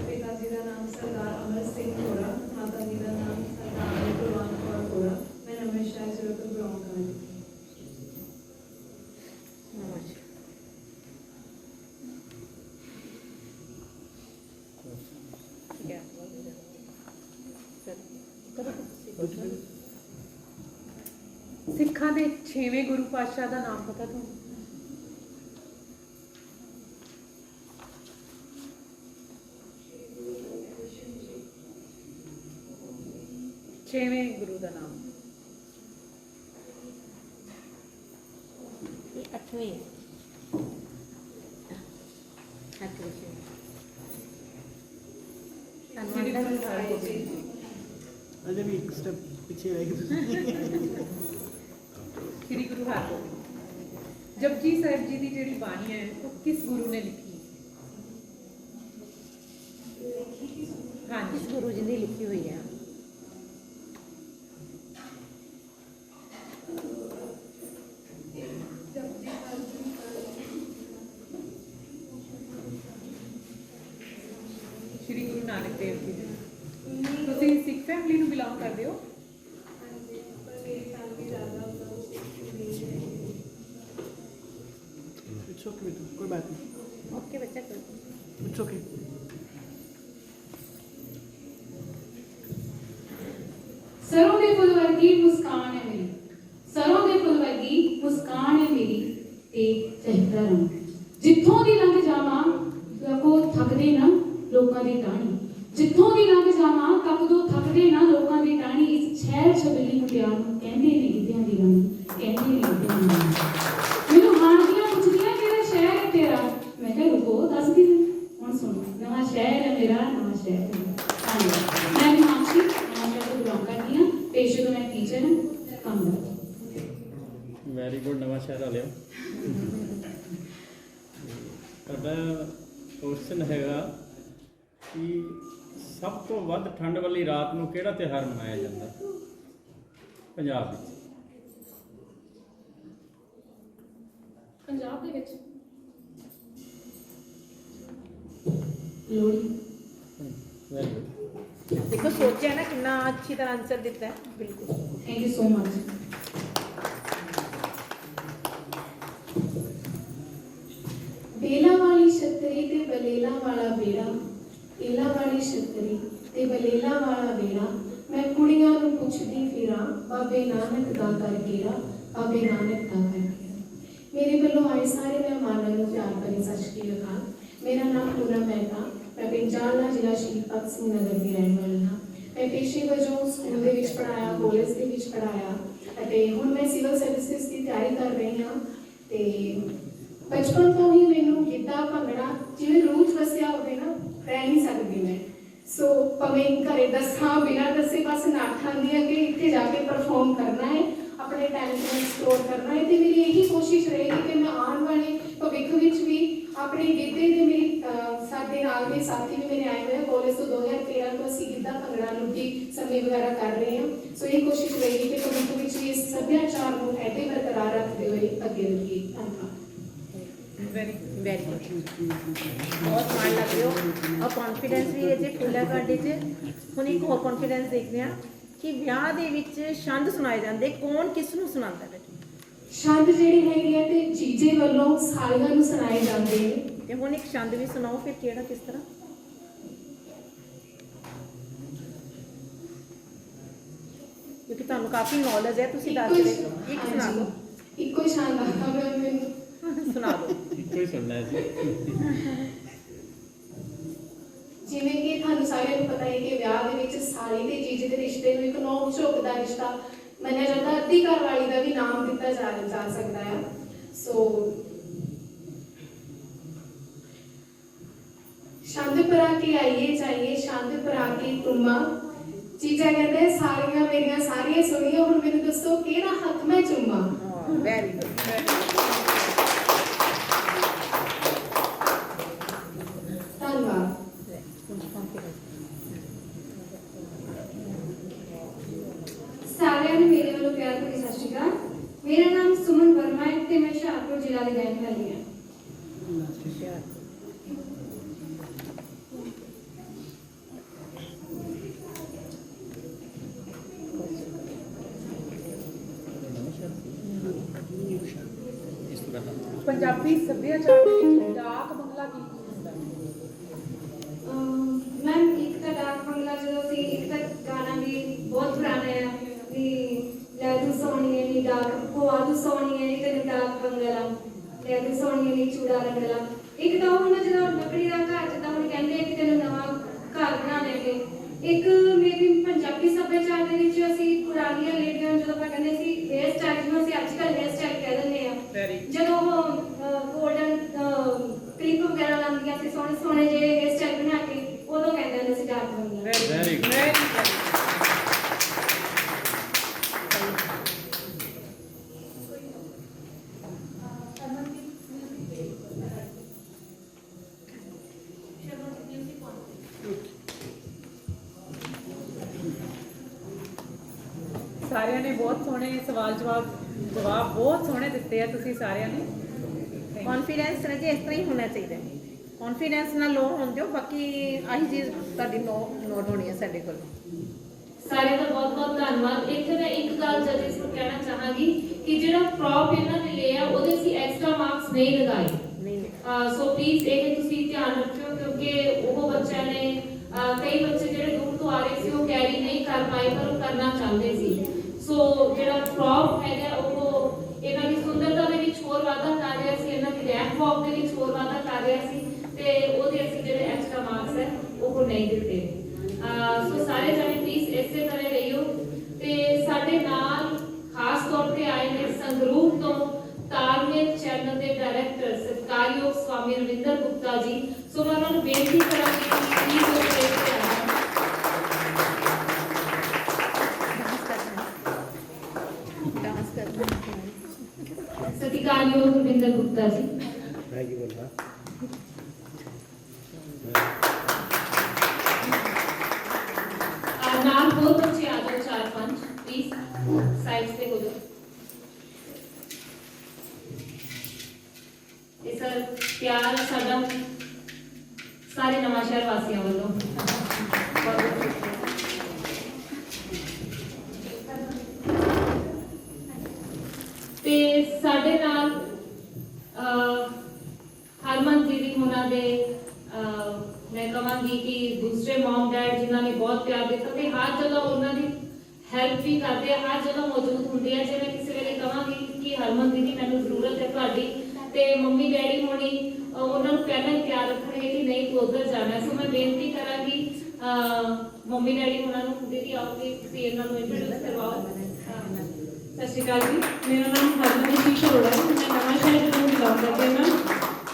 ਪਿਤਾ ਜੀ ਦਾ ਨਾਮ ਸਰਦਾਰ ਅਮਰ ਸਿੰਘ ਹੋਰਾ, ਮਾਤਾ ਜੀ ਦਾ ਨਾਮ ਸਰਦਾਰ ਗੁਰਵਾਨ ਕੌਰ ਹੋਰਾ। ਮੈਂ ਨਵੇਂ-ਸ਼ਹਿਰ ਜ਼ਿਲ੍ਹੇ ਤੋਂ ਬਿਲੋਂਗ ਕਰਦੀ ਹਾਂ। ਠੀਕ ਹੈ ਸਿੱਖਾਂ ਦੇ 6ਵੇਂ ਗੁਰੂ ਪਾਤਸ਼ਾਹ ਦਾ ਨਾਮ ਪਤਾ ਤੁਹਾਨੂੰ? ਛੇਵੇਂ ਗੁਰੂ ਦਾ ਨਾਮ? ਇਹ 8ਵੇਂ ਸ੍ਰੀ ਗੁਰੂ ਹਰਗੋਬਿੰਦ ਜੀ। ਅਜੇ ਵੀ ਇੱਕ ਸਟੈਪ ਪਿੱਛੇ ਰਹਿ ਗਏ। ਸ੍ਰੀ ਗੁਰੂ ਹਰਗੋਬਿੰਦ। ਜਪਜੀ ਸਾਹਿਬ ਜੀ ਦੀ ਜਿਹੜੀ ਬਾਣੀ ਹੈ ਉਹ ਕਿਸ ਗੁਰੂ ਨੇ ਲਿਖੀ? ਹਾਂਜੀ, ਇਸ ਗੁਰੂ ਜੀ ਦੀ ਲਿਖੀ ਹੋਈ ਹੈ। ਸ਼੍ਰੀ ਗੁਰੂ ਨਾਨਕ ਦੇਵ ਜੀ। ਤੁਸੀਂ ਸਿੱਖ ਫੈਮਿਲੀ ਨੂੰ ਬਿਲੋਂਗ ਕਰਦੇ ਹੋ? ਹਾਂਜੀ, ਪਰ ਮੇਰੀ ਫੈਮਿਲੀ back. ਓਕੇ ਬੱਚਾ ਕੋਈ It's okay. ਸਰੋਂ ਦੇ ਫੁੱਲ ਵਰਗੀ ਮੁਸਕਾਨ ਹੈ ਮੇਰੀ, ਸਰੋਂ ਦੇ ਫੁੱਲ ਵਰਗੀ ਮੁਸਕਾਨ ਹੈ ਮੇਰੀ ਤੇ ਚਿਹਰਾ ਰੰਗ। ਜਿੱਥੋਂ ਦੀ ਲੰਘ ਜਾਵਾਂ ਤੱਕੋ ਥੱਕਦੇ ਨਾ ਲੋਕਾਂ ਦੀ ਟਾਹਣੀ, ਜਿੱਥੋਂ ਦੀ ਲੰਘ ਜਾਵਾਂ ਤੱਕੋ ਥੱਕਦੇ ਨਾ ਲੋਕਾਂ ਦੀ ਟਾਹਣੀ। ਇਸ ਛੈਲ ਛਬੀਲੀ ਮੁਟਿਆਰ ਨੂੰ ਕਹਿੰਦੇ ਨੇ ਗਿੱਧਿਆਂ ਦੀ ਰਾਣੀ, ਕਹਿੰਦੇ ਨੇ ਗਿੱਧਿਆਂ ਦੀ ਰਾਣੀ। ਮੈਨੂੰ ਹਾਣੀਆਂ ਪੁੱਛਦੀਆਂ ਕਿਹੜਾ ਸ਼ਹਿਰ ਹੈ ਤੇਰਾ, ਮੈਂ ਕਿਹਾ ਰੁਕੋ ਦੱਸਦੀ ਹਾਂ। ਹੁਣ ਸੁਣੋ, ਨਵਾਂ ਸ਼ਹਿਰ ਹੈ ਮੇਰਾ, ਨਵਾਂ ਸ਼ਹਿਰ ਹੈ ਮੇਰਾ। ਧੰਨਵਾਦ। ਮੈਂ ਹਿਮਾਂਸ਼ੀ ਤੋਂ ਬਿਲੋਂਗ ਕਰਦੀ ਹਾਂ, ਪੇਸ਼ੇ ਤੋਂ ਮੈਂ ਟੀਚਰ ਹਾਂ, ਕੰਮ ਕਰਦੀ। ਵੈਰੀ ਗੁੱਡ ਨਵਾਂ ਸ਼ਹਿਰ ਵਾਲਿਓ। ਤੁਹਾਡਾ ਕੁਐਸਚਨ ਹੈਗਾ ਕਿ ਸਭ ਤੋਂ ਵੱਧ ਠੰਡ ਵਾਲੀ ਰਾਤ ਨੂੰ ਕਿਹੜਾ ਤਿਉਹਾਰ ਮਨਾਇਆ ਜਾਂਦਾ ਪੰਜਾਬ ਵਿੱਚ? ਪੰਜਾਬ ਦੇ ਵਿੱਚ ਲੋਹੜੀ। Very good. ਦੇਖੋ ਸੋਚਿਆ ਨਾ ਕਿੰਨਾ ਅੱਛੀ ਤਰ੍ਹਾਂ ਆਨਸਰ ਦਿੱਤਾ ਹੈ। ਬਿਲਕੁਲ ਥੈਂਕ ਯੂ ਸੋ ਮਚ। ਬੇਲਾ ਵਾਲੀ ਛਤਰੀ ਤੇ ਬਲੇਲਾ ਵਾਲਾ ਬੇੜਾ, ਏਲਾ ਵਾਲੀ ਛਤਰੀ ਤੇ ਬਲੇਲਾ ਵਾਲਾ ਬੇੜਾ। ਮੈਂ ਕੁੜੀਆਂ ਨੂੰ ਪੁੱਛਦੀ ਫਿਰਾਂ, ਬਾਬੇ ਨਾਨਕ ਦਾ ਕਰ ਗੇੜਾ, ਬਾਬੇ ਨਾਨਕ ਦਾ ਕਰ ਗੇੜਾ। ਮੇਰੇ ਵੱਲੋਂ ਆਏ ਸਾਰੇ ਮਹਿਮਾਨਾਂ ਨੂੰ ਪਿਆਰ ਭਰੀ ਸਤਿ ਸ਼੍ਰੀ ਅਕਾਲ। ਮੇਰਾ ਨਾਮ ਪੂਨਮ ਮਹਿਤਾ, ਮੈਂ ਪਿੰਜਾਲਾ ਜ਼ਿਲ੍ਹਾ ਸ਼ਹੀਦ ਭਗਤ ਸਿੰਘ ਨਗਰ ਦੀ ਰਹਿਣ ਵਾਲੀ ਹਾਂ। ਮੈਂ ਪੇਸ਼ੇ ਵਜੋਂ ਸਕੂਲ ਦੇ ਵਿੱਚ ਪੜ੍ਹਾਇਆ, ਕਾਲਜ ਦੇ ਵਿੱਚ ਪੜ੍ਹਾਇਆ ਅਤੇ ਹੁਣ ਮੈਂ ਸਿਵਲ ਸਰਵਿਸਿਜ਼ ਦੀ ਤਿਆਰੀ ਕਰ ਰਹੀ ਹਾਂ। ਤੇ ਬਚਪਨ ਤੋਂ ਹੀ ਮੈਨੂੰ ਗਿੱਧਾ ਭੰਗੜਾ ਜਿਵੇਂ ਰੂਹ 'ਚ ਵਸਿਆ ਹੋਵੇ ਨਾ, ਰਹਿ ਨਹੀਂ ਸਕਦੀ ਮੈਂ। ਸੋ ਭਾਵੇਂ ਘਰੇ ਦੱਸਾਂ ਬਿਨਾਂ ਦੱਸੇ ਬਸ ਨੱਠ ਆਉਂਦੀ ਹੈ ਕਿ ਇੱਥੇ ਜਾ ਕੇ ਪਰਫਾਰਮ ਕਰਨਾ ਹੈ, ਆਪਣੇ ਟੈਲੈਂਟ ਨੂੰ ਐਕਸਪਲੋਰ ਕਰਨਾ ਹੈ। ਤੇ ਮੇਰੀ ਇਹੀ ਕੋਸ਼ਿਸ਼ ਰਹੇਗੀ ਕਿ ਮੈਂ ਆਉਣ ਵਾਲੇ ਭਵਿੱਖ ਵਿੱਚ ਵੀ ਆਪਣੇ ਗਿੱਧੇ ਦੇ ਮੇਰੀ ਸਾਡੇ ਨਾਲ ਦੇ ਸਾਥੀ ਵੀ ਮੇਰੇ ਆਏ ਹੋਏ ਆ ਕਾਲਜ ਤੋਂ। 2013 ਤੋਂ ਅਸੀਂ ਗਿੱਧਾ ਭੰਗੜਾ ਲੁੱਡੀ ਸਮੇਂ ਵਗੈਰਾ ਕਰ ਰਹੇ ਹਾਂ। ਸੋ ਇਹ ਕੋਸ਼ਿਸ਼ ਰਹੇਗੀ ਕਿ ਭਵਿੱਖ ਵਿੱਚ ਵੀ ਇਸ ਸੱਭਿਆਚਾਰ ਨੂੰ ਐਡੇ ਬਰਕਰਾਰ ਰੱਖਦੇ ਹੋਏ ਅੱਗੇ ਵਧੀਏ। ਧੰਨਵਾਦ। ਵੈਰੀ ਵੈਰੀ ਗੁੱਡ, ਬਹੁਤ ਮਾਣ ਲੱਗ ਰਹੇ ਹੋ ਔਰ ਕੌਨਫੀਡੈਂਸ ਵੀ ਇਹ ਜੇ ਫੁੱਲ ਹੈ ਤੁਹਾਡੇ 'ਚ। ਹੁਣ ਇੱਕ ਹੋਰ ਕੌਨਫੀਡੈਂਸ ਦੇਖਦੇ ਹਾਂ ਕਿ ਵਿਆਹ ਦੇ ਵਿੱਚ ਛੰਦ ਸੁਣਾਏ ਜਾਂਦੇ, ਕੌਣ ਕਿਸ ਨੂੰ ਸੁਣਾਉਂਦਾ ਹੈ? ਛੰਦ ਜਿਹੜੀ ਹੈਗੀ ਹੈ ਤੇ ਜੀਜੇ ਵੱਲੋਂ ਸਾਲੀਆਂ ਨੂੰ ਸੁਣਾਏ ਜਾਂਦੇ ਨੇ। ਤੇ ਹੁਣ ਇੱਕ ਛੰਦ ਵੀ ਸੁਣਾਓ ਫਿਰ, ਕਿਹੜਾ ਕਿਸ ਤਰ੍ਹਾਂ? ਕਿਉਂਕਿ ਤੁਹਾਨੂੰ ਕਾਫੀ ਨੌਲੇਜ ਹੈ, ਤੁਸੀਂ ਦੱਸ ਰਹੇ ਹੋ। ਇੱਕ ਸੁਣਾ ਦਿਓ। ਇੱਕੋ ਹੀ ਛੰਦ ਆਉਂਦਾ ਪਿਆ ਮੈਨੂੰ, ਸੁਣਾ ਦਿਓ। ਇੱਕੋ ਹੀ ਸੁਣਨਾ ਹੈ ਜੀ। ਜਿਵੇਂ ਕਿ ਤੁਹਾਨੂੰ ਸਾਰਿਆਂ ਨੂੰ ਪਤਾ ਹੈ ਕਿ ਵਿਆਹ ਦੇ ਵਿੱਚ ਸਾਲੀ ਤੇ ਜੀਜੇ ਦੇ ਰਿਸ਼ਤੇ ਨੂੰ ਇੱਕ ਨੋਕ ਝੋਕ ਦਾ ਰਿਸ਼ਤਾ ਮੰਨਿਆ ਜਾਂਦਾ। ਅੱਧੀ ਘਰ ਵਾਲੀ ਦਾ ਵੀ ਨਾਮ ਦਿੱਤਾ ਜਾ ਸਕਦਾ ਹੈ। ਸੋ ਛੰਦ ਪਰਾ ਕੇ ਆਈਏ ਜਾਈਏ, ਛੰਦ ਪਰਾ ਕੇ ਤੁਮਾ। ਜੀਜਾ ਕਹਿੰਦੇ ਸਾਰੀਆਂ ਮੇਰੀਆਂ ਸਾਰੀਆਂ ਸੁਣੀਆਂ, ਹੁਣ ਮੈਨੂੰ ਦੱਸੋ ਕਿਹੜਾ ਹੱਥ ਮੈਂ ਚੁੰਮਾ। Very good. ਧੰਨਵਾਦ। ਸਾਰਿਆਂ ਨੂੰ ਮੇਰੇ ਵੱਲੋਂ ਪਿਆਰ ਭਰੀ ਸਤਿ ਸ਼੍ਰੀ ਅਕਾਲ। ਮੇਰਾ ਨਾਮ ਸੁਮਨ ਵਰਮਾ ਹੈ ਤੇ ਮੈਂ ਹੁਸ਼ਿਆਰਪੁਰ ਜ਼ਿਲ੍ਹਾ ਦੀ ਰਹਿਣ ਵਾਲੀ ਹਾਂ। ਪੰਜਾਬੀ ਸੱਭਿਆਚਾਰ ਦੇ ਵਿੱਚ ਡਾਕ ਬੰਗਲਾ ਕੀ ਹੁੰਦਾ? ਮੈਮ ਇੱਕ ਤਾਂ ਡਾਕ ਬੰਗਲਾ ਜਦੋਂ ਸੀ, ਇੱਕ ਤਾਂ ਗਾਣਾ ਵੀ ਬਹੁਤ ਪੁਰਾਣਾ ਹੈ ਵੀ ਲੈ ਤੂੰ ਸੋਹਣੀਏ ਨੀ ਡਾਕ ਹੋਆ ਤੂੰ ਸੋਹਣੀਏ ਨੀ ਤੈਨੂੰ ਡਾਕ ਬੰਗਲਾ, ਲੈ ਤੂੰ ਸੋਹਣੀਏ ਨੀ ਚੂੜਾ ਰੰਗਲਾ। ਇੱਕ ਤਾਂ ਹੁਣ ਜਦੋਂ ਲੱਕੜੀ ਦਾ ਘਰ ਜਿੱਦਾਂ ਹੁਣ ਕਹਿੰਦੇ ਆ ਕਿ ਤੈਨੂੰ ਨਵਾਂ ਘਰ ਬਣਾ ਦੇਗੇ। ਇੱਕ ਮੇਰੀ ਪੰਜਾਬੀ ਸੱਭਿਆਚਾਰ ਦੇ ਵਿੱਚ ਅਸੀਂ ਪੁਰਾਣੀਆਂ ਲੇਡੀਆਂ ਜਦੋਂ ਆਪਾਂ ਕਹਿੰਦੇ ਸੀ ਹੇਅਰ ਸਟਾਈਲ, ਜਿਹਨੂੰ ਅਸੀਂ ਅੱਜ ਕੱਲ੍ਹ ਹੇਅਰ ਸਟਾਈਲ ਕਹਿ ਦਿੰਦੇ ਆ, ਜਦੋਂ ਉਹ ਗੋਲਡਨ ਕਲਿੱਪ ਵਗੈਰਾ ਲਾਉਂਦੀਆਂ ਸੀ ਸੋਹਣੇ ਸੋਹਣੇ ਜਿਹੇ ਹੇਅਰ ਸਟਾਈਲ ਬਣਾ ਕੇ, ਉਦੋਂ ਕਹਿੰਦੇ ਹੁੰਦੇ ਸੀ ਡਾਕ ਬੰਗਲਾ। Very good. ਸਾਰਿਆਂ ਨੇ ਬਹੁਤ ਸੋਹਣੇ ਜਵਾਬ ਬਹੁਤ ਸੋਹਣੇ ਦਿੱਤੇ ਆ ਤੁਸੀਂ ਸਾਰਿਆਂ ਨੇ। ਕੌਨਫੀਡੈਂਸ ਰਜੇ ਇਸ ਤਰ੍ਹਾਂ ਹੀ ਹੋਣਾ ਚਾਹੀਦਾ। ਕੌਨਫੀਡੈਂਸ ਨਾਲ ਲੋ ਹੋਣ ਦਿਓ, ਬਾਕੀ ਆਹੀ ਚੀਜ਼ ਤੁਹਾਡੀ ਨੋਟ ਹੋਣੀ ਹੈ ਸਾਡੇ ਕੋਲ। ਸਾਰਿਆਂ ਦਾ ਬਹੁਤ ਬਹੁਤ ਧੰਨਵਾਦ। ਇੱਥੇ ਮੈਂ ਇੱਕ ਗੱਲ ਜੱਜਿਸ ਨੂੰ ਕਹਿਣਾ ਚਾਹਾਂਗੀ ਕਿ ਜਿਹੜਾ ਪ੍ਰੌਪ ਇਹਨਾਂ ਨੇ ਲਿਆ ਉਹਦੇ ਅਸੀਂ ਐਕਸਟਰਾ ਮਾਰਕਸ ਨਹੀਂ ਲਗਾਏ। ਸੋ ਪਲੀਜ਼ ਇਹ ਤੁਸੀਂ ਧਿਆਨ ਰੱਖਿਓ ਕਿਉਂਕਿ ਉਹ ਬੱਚਿਆਂ ਨੇ ਕਈ ਬੱਚੇ ਜਿਹੜੇ ਦੂਰ ਤੋਂ ਆ ਰਹੇ ਸੀ ਉਹ ਕੈਰੀ ਨਹੀਂ ਕਰ ਪਾਏ ਪਰ ਉਹ ਕਰਨਾ ਚਾਹੁੰਦੇ ਸੀ। ਸੋ ਜਿਹੜਾ ਪ੍ਰੌਪ ਹੈਗਾ ਉਹ ਇਹਨਾਂ ਦੀ ਸੁੰਦਰਤਾ ਦੇ ਵਿੱਚ ਹੋਰ ਵਾਧਾ ਕਰ ਰਿਹਾ ਸੀ, ਇਹਨਾਂ ਦੀ ਰੈਂਪ ਵਾਕ ਦੇ ਵਿੱਚ ਹੋਰ ਵਾਧਾ ਕਰ ਰਿਹਾ ਸੀ ਤੇ ਉਹਦੇ ਅਸੀਂ ਜਿਹੜੇ ਐਕਸਟਰਾ ਮਾਰਕਸ ਹੈ ਉਹ ਨਹੀਂ ਦਿੱਤੇ। ਸੋ ਸਾਰੇ ਜਣੇ ਪਲੀਜ਼ ਇਸੇ ਤਰ੍ਹਾਂ ਰਹੀਓ। ਤੇ ਸਾਡੇ ਨਾਲ ਖਾਸ ਤੌਰ ਤੇ ਆਏ ਨੇ ਸੰਗਰੂਰ ਤੋਂ ਤਾਲਮੇਲ ਚੈਨਲ ਦੇ ਡਾਇਰੈਕਟਰ ਸਤਿਕਾਰਯੋਗ ਸਵਾਮੀ ਰਵਿੰਦਰ ਗੁਪਤਾ ਜੀ। ਸੋ ਮੈਂ ਉਹਨਾਂ ਨੂੰ ਬੇਨਤੀ ਕਰਾਂਗੀ ਕਿ ਪਲੀਜ਼ ਉਹ ਸਟੇਜ ਤੇ ਆਉਣ। ਸਤਿਕਾਰਯੋਗ ਰਵਿੰਦਰ ਗੁਪਤਾ ਜੀ। मैं की बोल रहा ਨਾਲ ਹੋਰ ਬੱਚੇ ਆ ਜਾਓ 4-5 ਪਲੀਜ਼ ਸਾਈਡ ਤੇ ਹੋ ਜਾਓ। ਇਹ ਸਰ ਪਿਆਰ ਸਾਡਾ ਸਾਰੇ ਨਵਾਂ ਸ਼ਹਿਰ ਵਾਸੀਆਂ ਵੱਲੋਂ ਤੇ ਸਾਡੇ ਨਾਲ ਹਰਮਨ ਦੀਦੀ ਹੋਣਾ ਦੇ मैं कहांगी कि दूसरे मॉम डैड जिन्होंने बहुत प्यार दिता ते हर जगह उन्होंने हेल्प भी करते हैं, हर जगह मौजूद होंगे हैं। जे मैं किसी वेले कहांगी कि हरमन दीदी मैनू जरूरत है तुहाडी ते मम्मी डैडी होनी उन्होंने पहले ही तैयार रखणगे कि नहीं तू उधर जाना है। सो मैं बेनती करांगी मम्मी डैडी होना दीदी आओ कि तुसीं इन्हां नूं इंट्रोड्यूस करवाओ। सत श्री अकाल जी, मेरा नाम हरमनजीत अरोड़ा है, मैं नवां शहर ਤੋਂ ਬਿਲੋਂਗ ਕਰਦੀ ਹਾਂ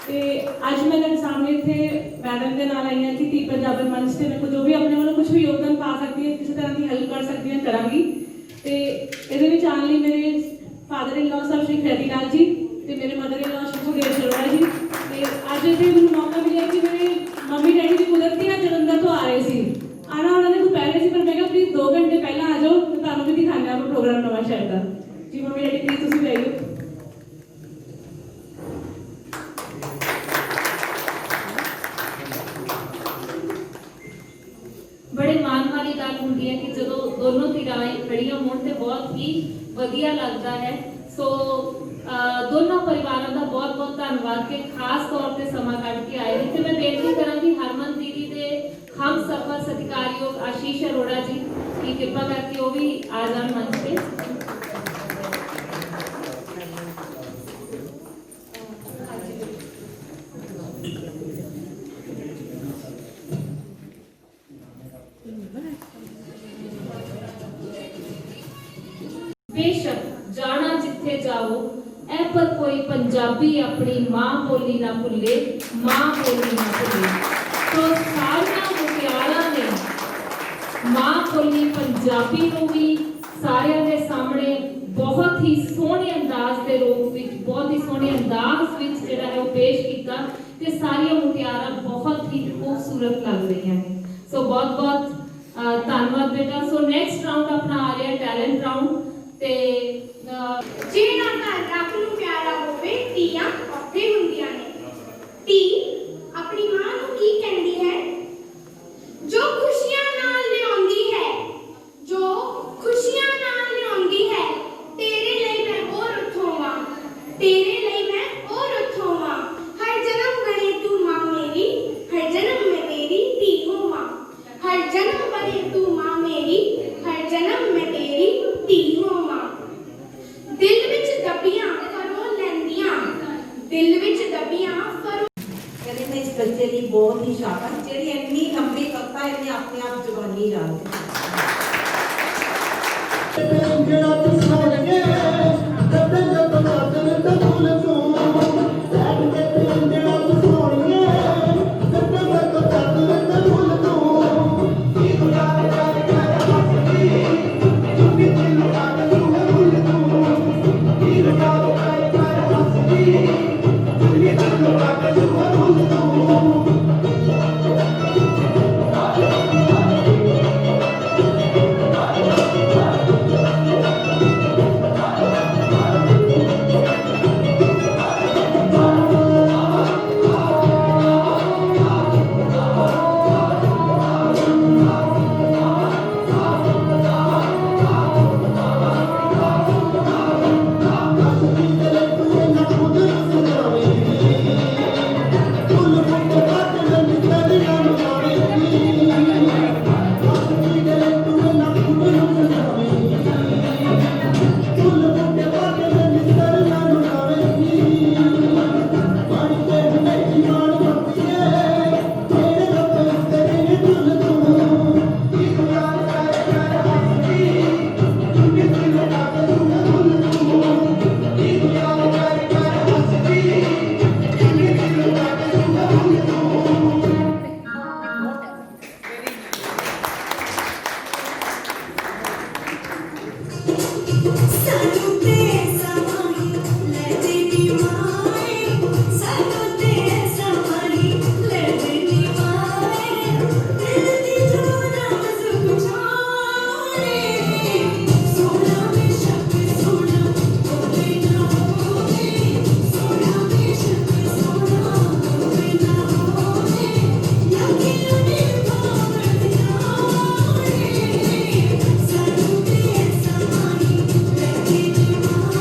ਤੇ ਅੱਜ ਮੈਂ ਤੁਹਾਡੇ ਸਾਹਮਣੇ ਇੱਥੇ ਮੈਡਮ ਦੇ ਨਾਲ ਆਈ ਹਾਂ ਕਿ ਤੀ ਪੰਜਾਬੀ ਮੰਚ ਤੇ ਮੈਂ ਜੋ ਵੀ ਆਪਣੇ ਵੱਲੋਂ ਕੁਝ ਵੀ ਯੋਗਦਾਨ ਪਾ ਸਕਦੀ ਹਾਂ, ਕਿਸੇ ਤਰ੍ਹਾਂ ਦੀ ਹੈਲਪ ਕਰ ਸਕਦੀ ਹਾਂ ਕਰਾਂਗੀ। ਤੇ ਇਹਦੇ ਵਿੱਚ ਆਉਣ ਲਈ ਮੇਰੇ ਫਾਦਰ ਇਨ ਲਾਅ ਸਾਹਿਬ ਸ਼੍ਰੀ ਖੈਦੀ ਲਾਲ ਜੀ ਤੇ ਮੇਰੇ ਮਦਰ ਇਨ ਲਾਅ ਸ਼੍ਰੀ ਗੁਰਦੇਵ ਅਰੋੜਾ ਜੀ। ਤੇ ਅੱਜ ਇੱਥੇ ਮੈਨੂੰ ਮੌਕਾ ਮਿਲਿਆ ਕਿ ਮੇਰੇ ਮੰਮੀ ਡੈਡੀ ਦੀ ਕੁਦਰਤੀ ਨਾਲ ਜਲੰਧਰ ਤੋਂ ਆ ਰਹੇ ਸੀ, ਆਣਾ ਉਹਨਾਂ ਨੇ ਦੁਪਹਿਰੇ ਸੀ ਪਰ ਮੈਂ ਕਿਹਾ ਪਲੀਜ਼ 2 ਘੰਟੇ ਪਹਿਲਾਂ ਆ ਜਾਓ ਤੇ ਤੁਹਾਨੂੰ ਵੀ ਦਿਖਾਉਂਦੇ ਹਾਂ ਪ੍ਰੋਗਰਾਮ ਨਵਾਂ ਸ਼ਹਿਰ ਦਾ। ਜੀ ਮੰਮੀ ਡੈਡੀ ਪਲੀਜ਼ ਤੁਸੀਂ ਵੀ ਆਇਓ। बड़े मान वाली गल होंदी है कि जो दोनों धिराएं खड़ियां होण ते बहुत ही वधिया लगता है। सो दोनों परिवारों का बहुत बहुत धन्यवाद कि खास तौर पे समा कढ के आए हैं। ते मैं बेनती करांगी हरमन दीदी दे हम सफर सत्कारयोग आशीष अरोड़ा जी की कृपा करके वो भी आ जान मंच पे। बेशक जाना जिथे जाओ ऐ पर कोई पंजाबी अपनी मां बोली ना भुले, मां बोली ना भुले। तो सारियां मुटियारां ने मां बोली पंजाबी नूं भी सारियां दे सामने बहुत ही सोहने अंदाज के रूप विच बहुत ही सोहने अंदाज विच जिहड़ा है वो पेश कीता ते सारियां मुटियारां बहुत ही खूबसूरत लग रही हैं। सो बहुत बहुत धन्यवाद बेटा। सो नेक्स्ट राउंड अपना आ रहा है टैलेंट राउंड ਤੇ ਜਿਹੜਾ ਘਰ ਰੱਬ ਨੂੰ ਪਿਆਰਾ ਹੋਵੇ ਧੀਆਂ ਉੱਥੇ ਹੁੰਦੀਆਂ ਨੇ। ਧੀ ਆਪਣੀ ਮਾਂ ਨੂੰ ਕੀ ਕਹਿੰਦੀ ਹੈ? ਜੋ ਖੁਸ਼ੀਆਂ ਨਾਲ ਲਿਆਉਂਦੀ ਹੈ, ਜੋ ਖੁਸ਼ੀਆਂ ਨਾਲ ਲਿਆਉਂਦੀ ਹੈ, ਤੇਰੇ ਲਈ ਮੈਂ ਹੋਰ ਉਠਾਵਾਂ, ਤੇਰੇ ਲਈ ਮੈਂ ਹੋਰ ਉਠਾਵਾਂ। ਹਰ ਜਨਮ ਬਣੇ ਤੂੰ ਮਾਂ ਮੇਰੀ, ਹਰ ਜਨਮ ਮੈਂ ਤੇਰੀ ਧੀ ਹੋਵਾਂ। ਹਰ ਜਨਮ ਬਣੇ ਤੂੰ ਮਾਂ ਮੇਰੀ, ਹਰ ਜਨਮ ਮੈਂ ਤੇਰੀ ਧੀ ਹੋਵਾਂ। ਦਿਲ ਵਿੱਚ ਦੱਬੀਆਂ ਫਰੋ ਲੈਂਦੀਆਂ, ਦਿਲ ਵਿੱਚ ਦੱਬੀਆਂ ਫਰੋ। ਕਹਿੰਦੇ ਮੈਂ ਇਸ ਬੱਚੇ ਲਈ ਬਹੁਤ ਹੀ ਸ਼ਾਬਾਸ਼, ਜਿਹੜੀ ਇੰਨੀ ਲੰਬੀ ਕਵਿਤਾ ਇਹਨੇ ਆਪਣੇ ਆਪ ਜ਼ੁਬਾਨੀ ਯਾਦ ਜਿਹੜਾ ਤੂੰ ਸੁਣ ਕੇ ਜਦ ਜਦ ਬਾਦਲ ਤੇ ਫੁੱਲ ਤੂੰ ਸੈਡ ਤੇ ਜਿਹੜਾ ਤੂੰ ਸੋਹਣੀਏ ਜਦ ਜਦ ਬਾਦਲ ਤੇ ਫੁੱਲ ਤੂੰ ਇਹ ਦੁਨੀਆ ਦੇ ਜਾਣੇ ਕਰ ਹੱਸਦੀ ਤੂੰ ਵੀ ਦਿਲ ਲਾ ਕੇ ਤੂੰ ਫੁੱਲ ਤੂੰ ਇਹ ਦੁਨੀਆ ਦੇ ਜਾਣੇ ਕਰ ਹੱਸਦੀ ਤੂੰ ਵੀ ਦਿਲ ਲਾ ਕੇ ਤੂੰ ਫੁੱਲ ਤੂੰ ਸਾਨੂੰ ਤੇ ਸਮਾਈ ਲੈ ਦੇਣੀ ਮਾਏ ਸਾਨੂੰ ਤੇ ਸਮਾਈ ਲੈ ਦੇਣੀ ਮਾਏ ਦਿਲ ਦੀ ਜੋਰਾਂ ਸੁਖ ਛਾਏ ਸੋਹਣਾ ਬੇਸ਼ੱਕ ਸੋਹਣਾ ਹੋਵੇ ਨਾ ਹੋਵੇ ਸੋਹਣਾ ਬੇਸ਼ੱਕ ਸੋਹਣਾ ਹੋਵੇ ਨਾ ਹੋਵੇ ਯਕੀਨ ਨਹੀਂ ਪਾਵਰ ਜਾਏ ਸਾਨੂੰ ਤੇ ਸਮਾਈ ਲੈ ਦੇਣੀ ਮਾਏ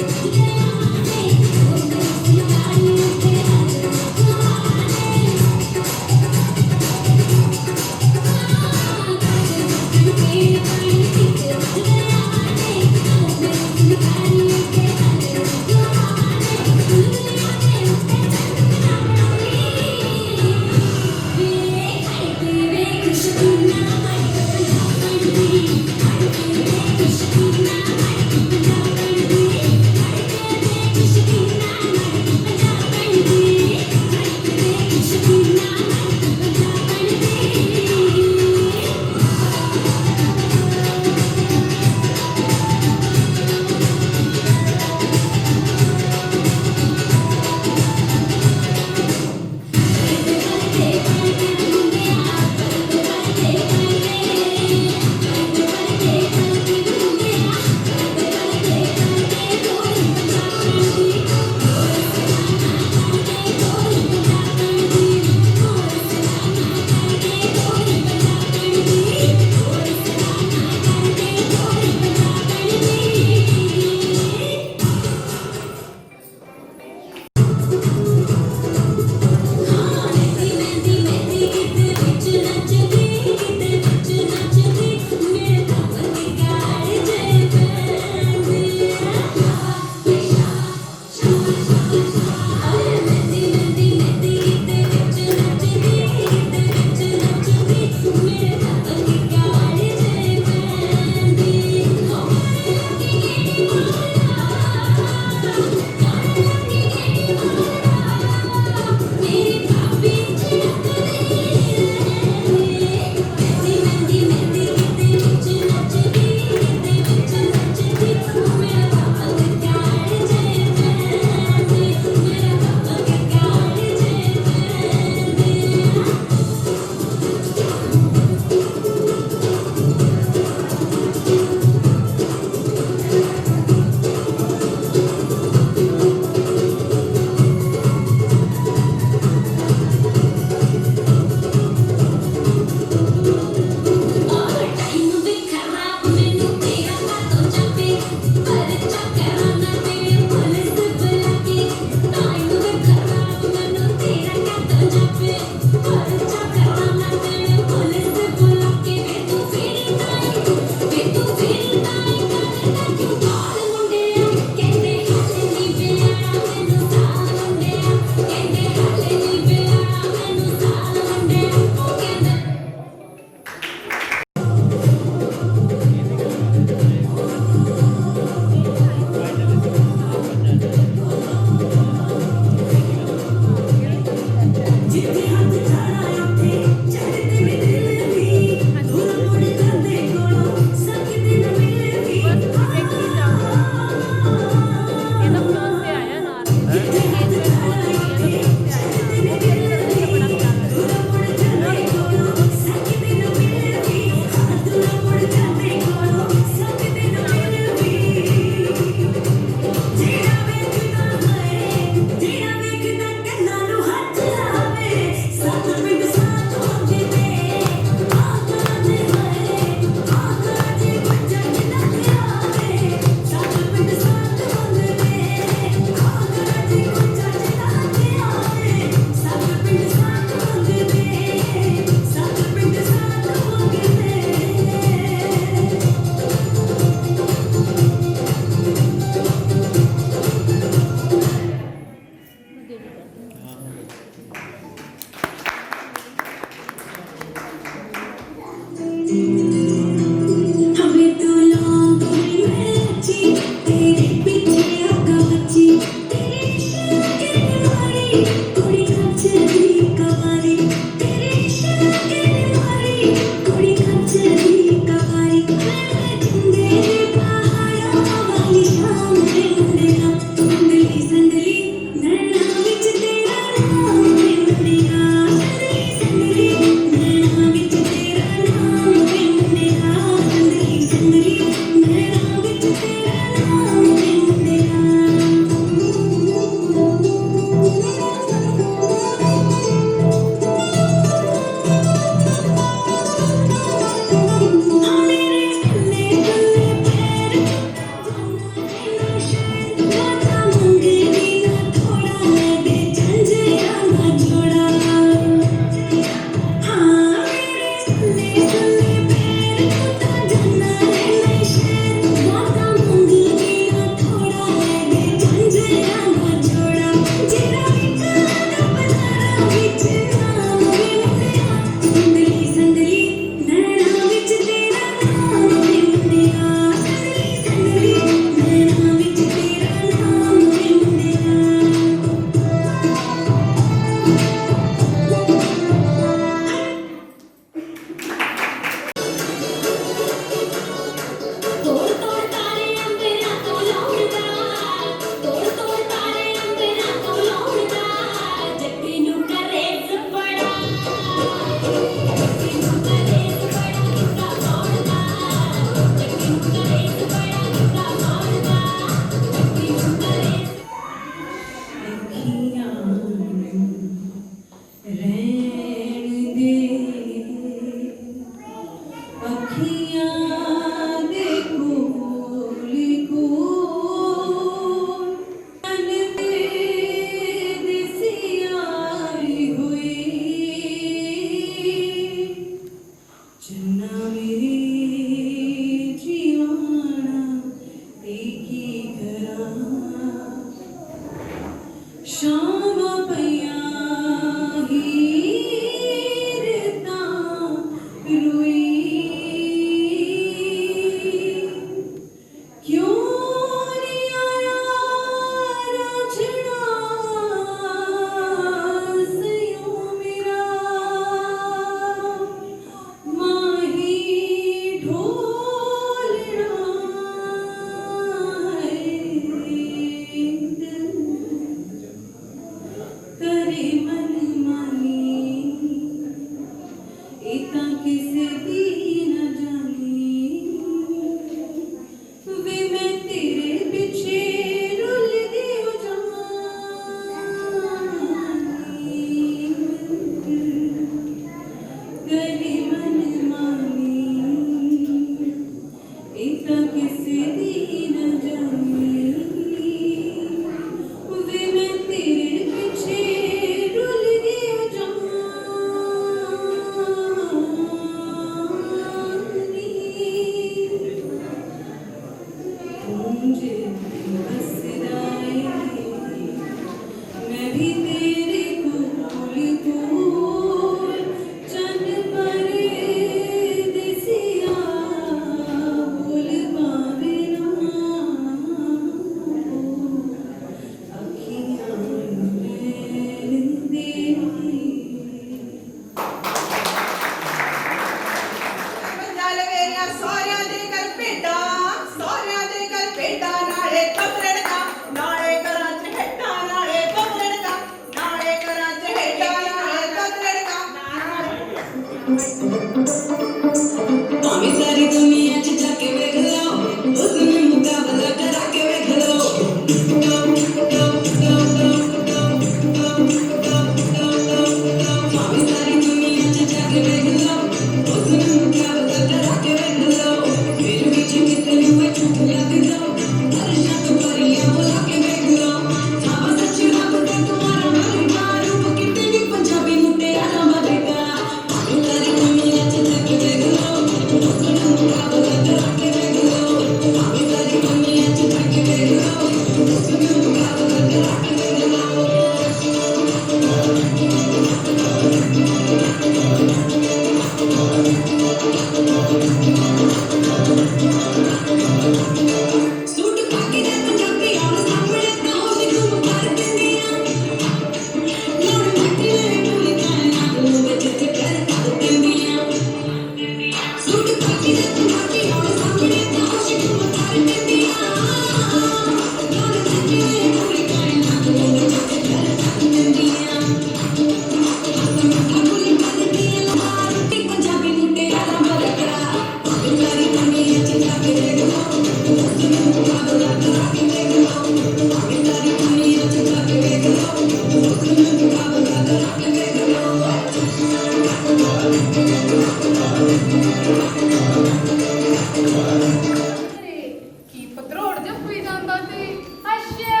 ਕੀ ਪਧਰੋੜ ਦੇ ਪਈ ਜਾਂਦਾ ਤੇ ਅੱਛਾ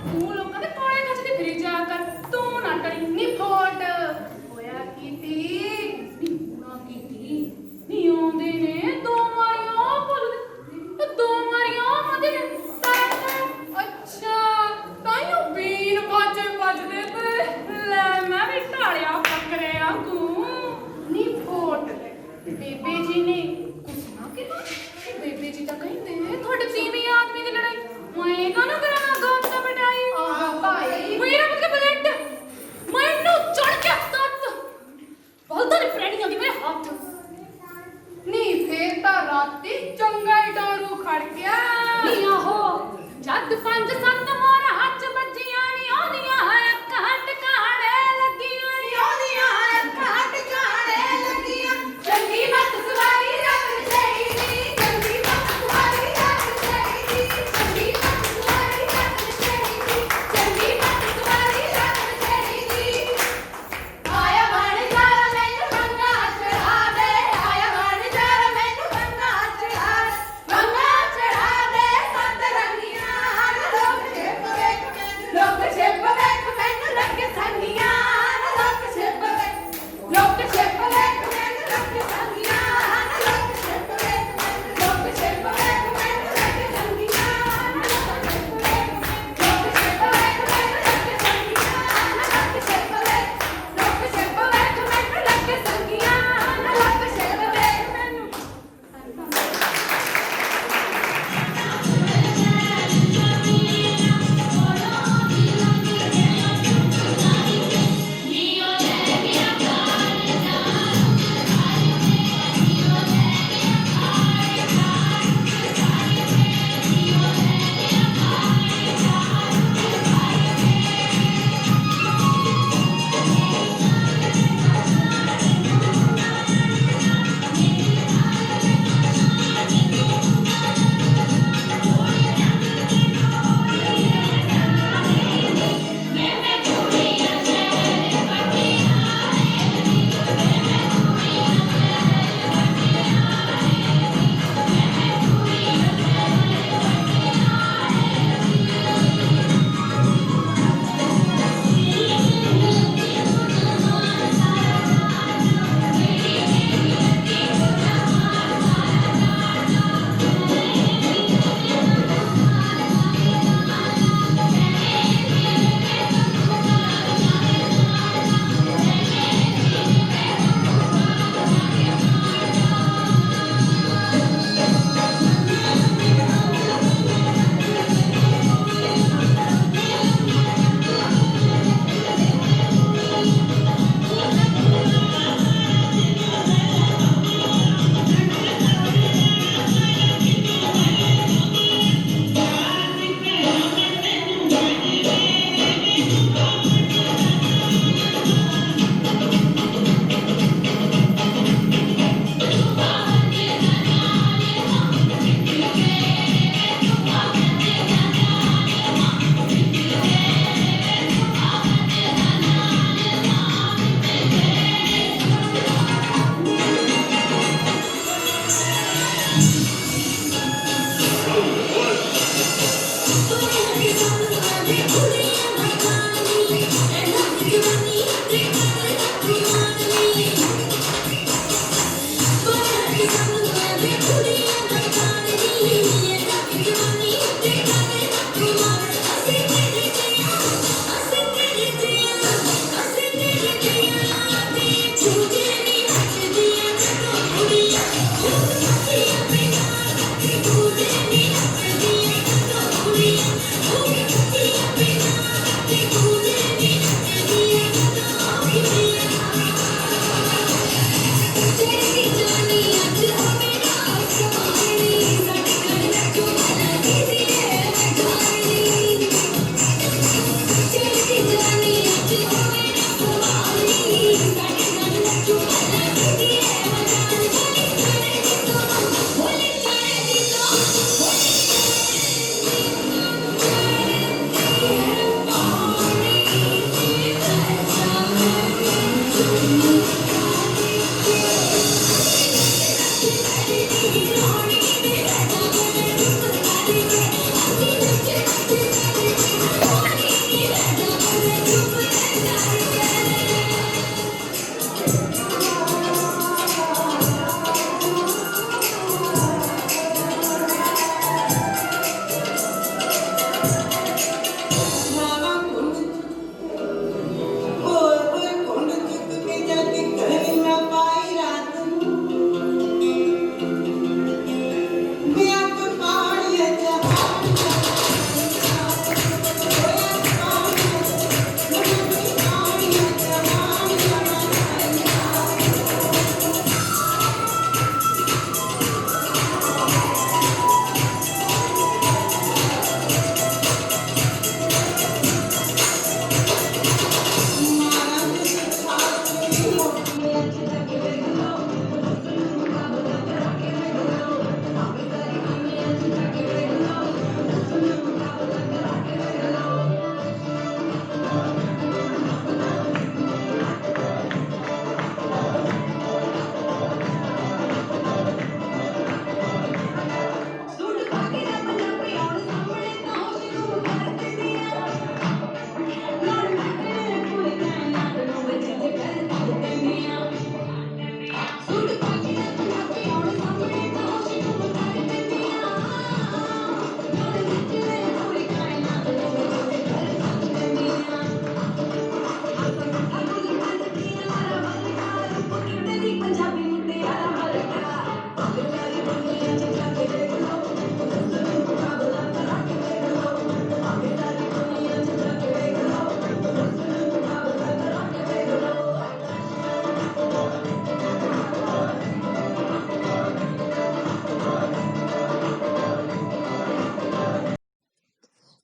ਤੂੰ ਲੋਕਾਂ ਦੇ ਕੋਲੇ ਨੱਚਦੀ ਫਿਰੀ ਜਾ ਕਰ ਤੂੰ ਨਾ ਕਰੀ ਨੀ ਫੋਟ ਹੋਇਆ ਕੀਤੀ ਨਾ ਕੀਤੀ ਨੀ ਆਉਂਦੇ ਨੇ ਦੋ ਮਾਰੀਆਂ ਬੋਲਦੇ ਦੋ ਮਾਰੀਆਂ ਮਦੇ ਅੱਛਾ ਤਾਈਓ ਬੀਨ ਵੱਜਦੇ ਤੇ ਲੈ ਮੈਂ ਵੀ ਢਾਲਿਆ ਪਕੜਿਆ ਤੂੰ ਨੀ ਫੋਟ ਬੇਬੇ ਜੀ ਨੇ ਕੁਛ ਨਾ ਕਿਹਾ ਬੇਬੇ ਜੀ ਤਾਂ ਕਹਿੰਦੇ ਨੇ ਤੁਹਾਡੇ ਤੀਵੀਂ ਆਦਮੀ ਦੀ ਲੜਾਈ ਮੈਂ ਕਾਹਨੂੰ ਕਰਾਂਗਾ ਗੋਤ ਤਾਂ ਬਟਾਈ ਆਹ ਭਾਈ ਮੇਰਾ ਮਤਲਬ ਬਲੱਡ ਮੈਨੂੰ ਚੜ ਕੇ ਤੱਤ ਬਲਦਾ ਨੇ ਫਰੈਂਡੀਆਂ ਦੀ ਮੇਰੇ ਹੱਥ ਨੀ ਫੇਰ ਤਾਂ ਰਾਤੀ ਚੰਗਾ ਹੀ ਡੋਰੂ ਖੜ ਗਿਆ ਨੀ ਆਹੋ ਜਦ 5-7 ਮੋਰ ਹੱਥ ਵੱਜੀਆਂ ਨੀ ਆਉਂਦੀਆਂ ਹੈ ਘਾਟ ਕਾੜੇ ਲੱਗੀਆਂ ਨੀ ਆਉਂਦੀਆਂ ਹੈ ਘਾਟ ਕਾੜੇ ਲੱਗੀਆਂ ਚੰਗੀ ਮੱਤ ਸਵਾਰੀ ਰੱਖ ਚਾਹੀਦੀ ਚੰਗੀ ਮੱਤ ਸਵਾਰੀ ਰੱਖ ਚਾਹੀਦੀ ਚੰਗੀ ਮੱਤ ਸਵਾਰੀ ਰੱਖ ਚਾਹੀਦੀ ਚੰਗੀ ਮੱਤ ਸਵਾਰੀ ਰੱਖ ਚਾਹੀਦੀ ਆਇਆ ਬਣ ਯਾਰ ਮੈਨੂੰ ਮੰਗਾ ਚੜਾ ਦੇ ਆਇਆ ਬਣ ਯਾਰ ਮੈਨੂੰ ਮੰਗਾ ਚੜਾ ਦੇ ਸੱਤ ਰੰਗੀਆਂ ਲੋਕ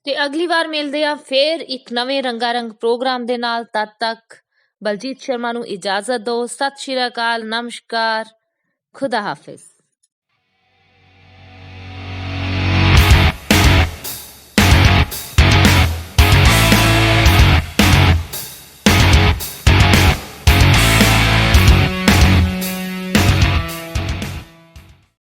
ਤੇ ਅਗਲੀ ਵਾਰ ਮਿਲਦੇ ਆ ਫੇਰ ਇੱਕ ਨਵੇਂ ਰੰਗਾਰੰਗ ਪ੍ਰੋਗਰਾਮ ਦੇ ਨਾਲ। ਤਦ ਤੱਕ ਬਲਜੀਤ ਸ਼ਰਮਾ ਨੂੰ ਇਜਾਜ਼ਤ ਦਿਓ। ਸਤਿ ਸ਼੍ਰੀ ਅਕਾਲ, ਨਮਸਕਾਰ, ਖੁਦਾ ਹਾਫਿਜ਼।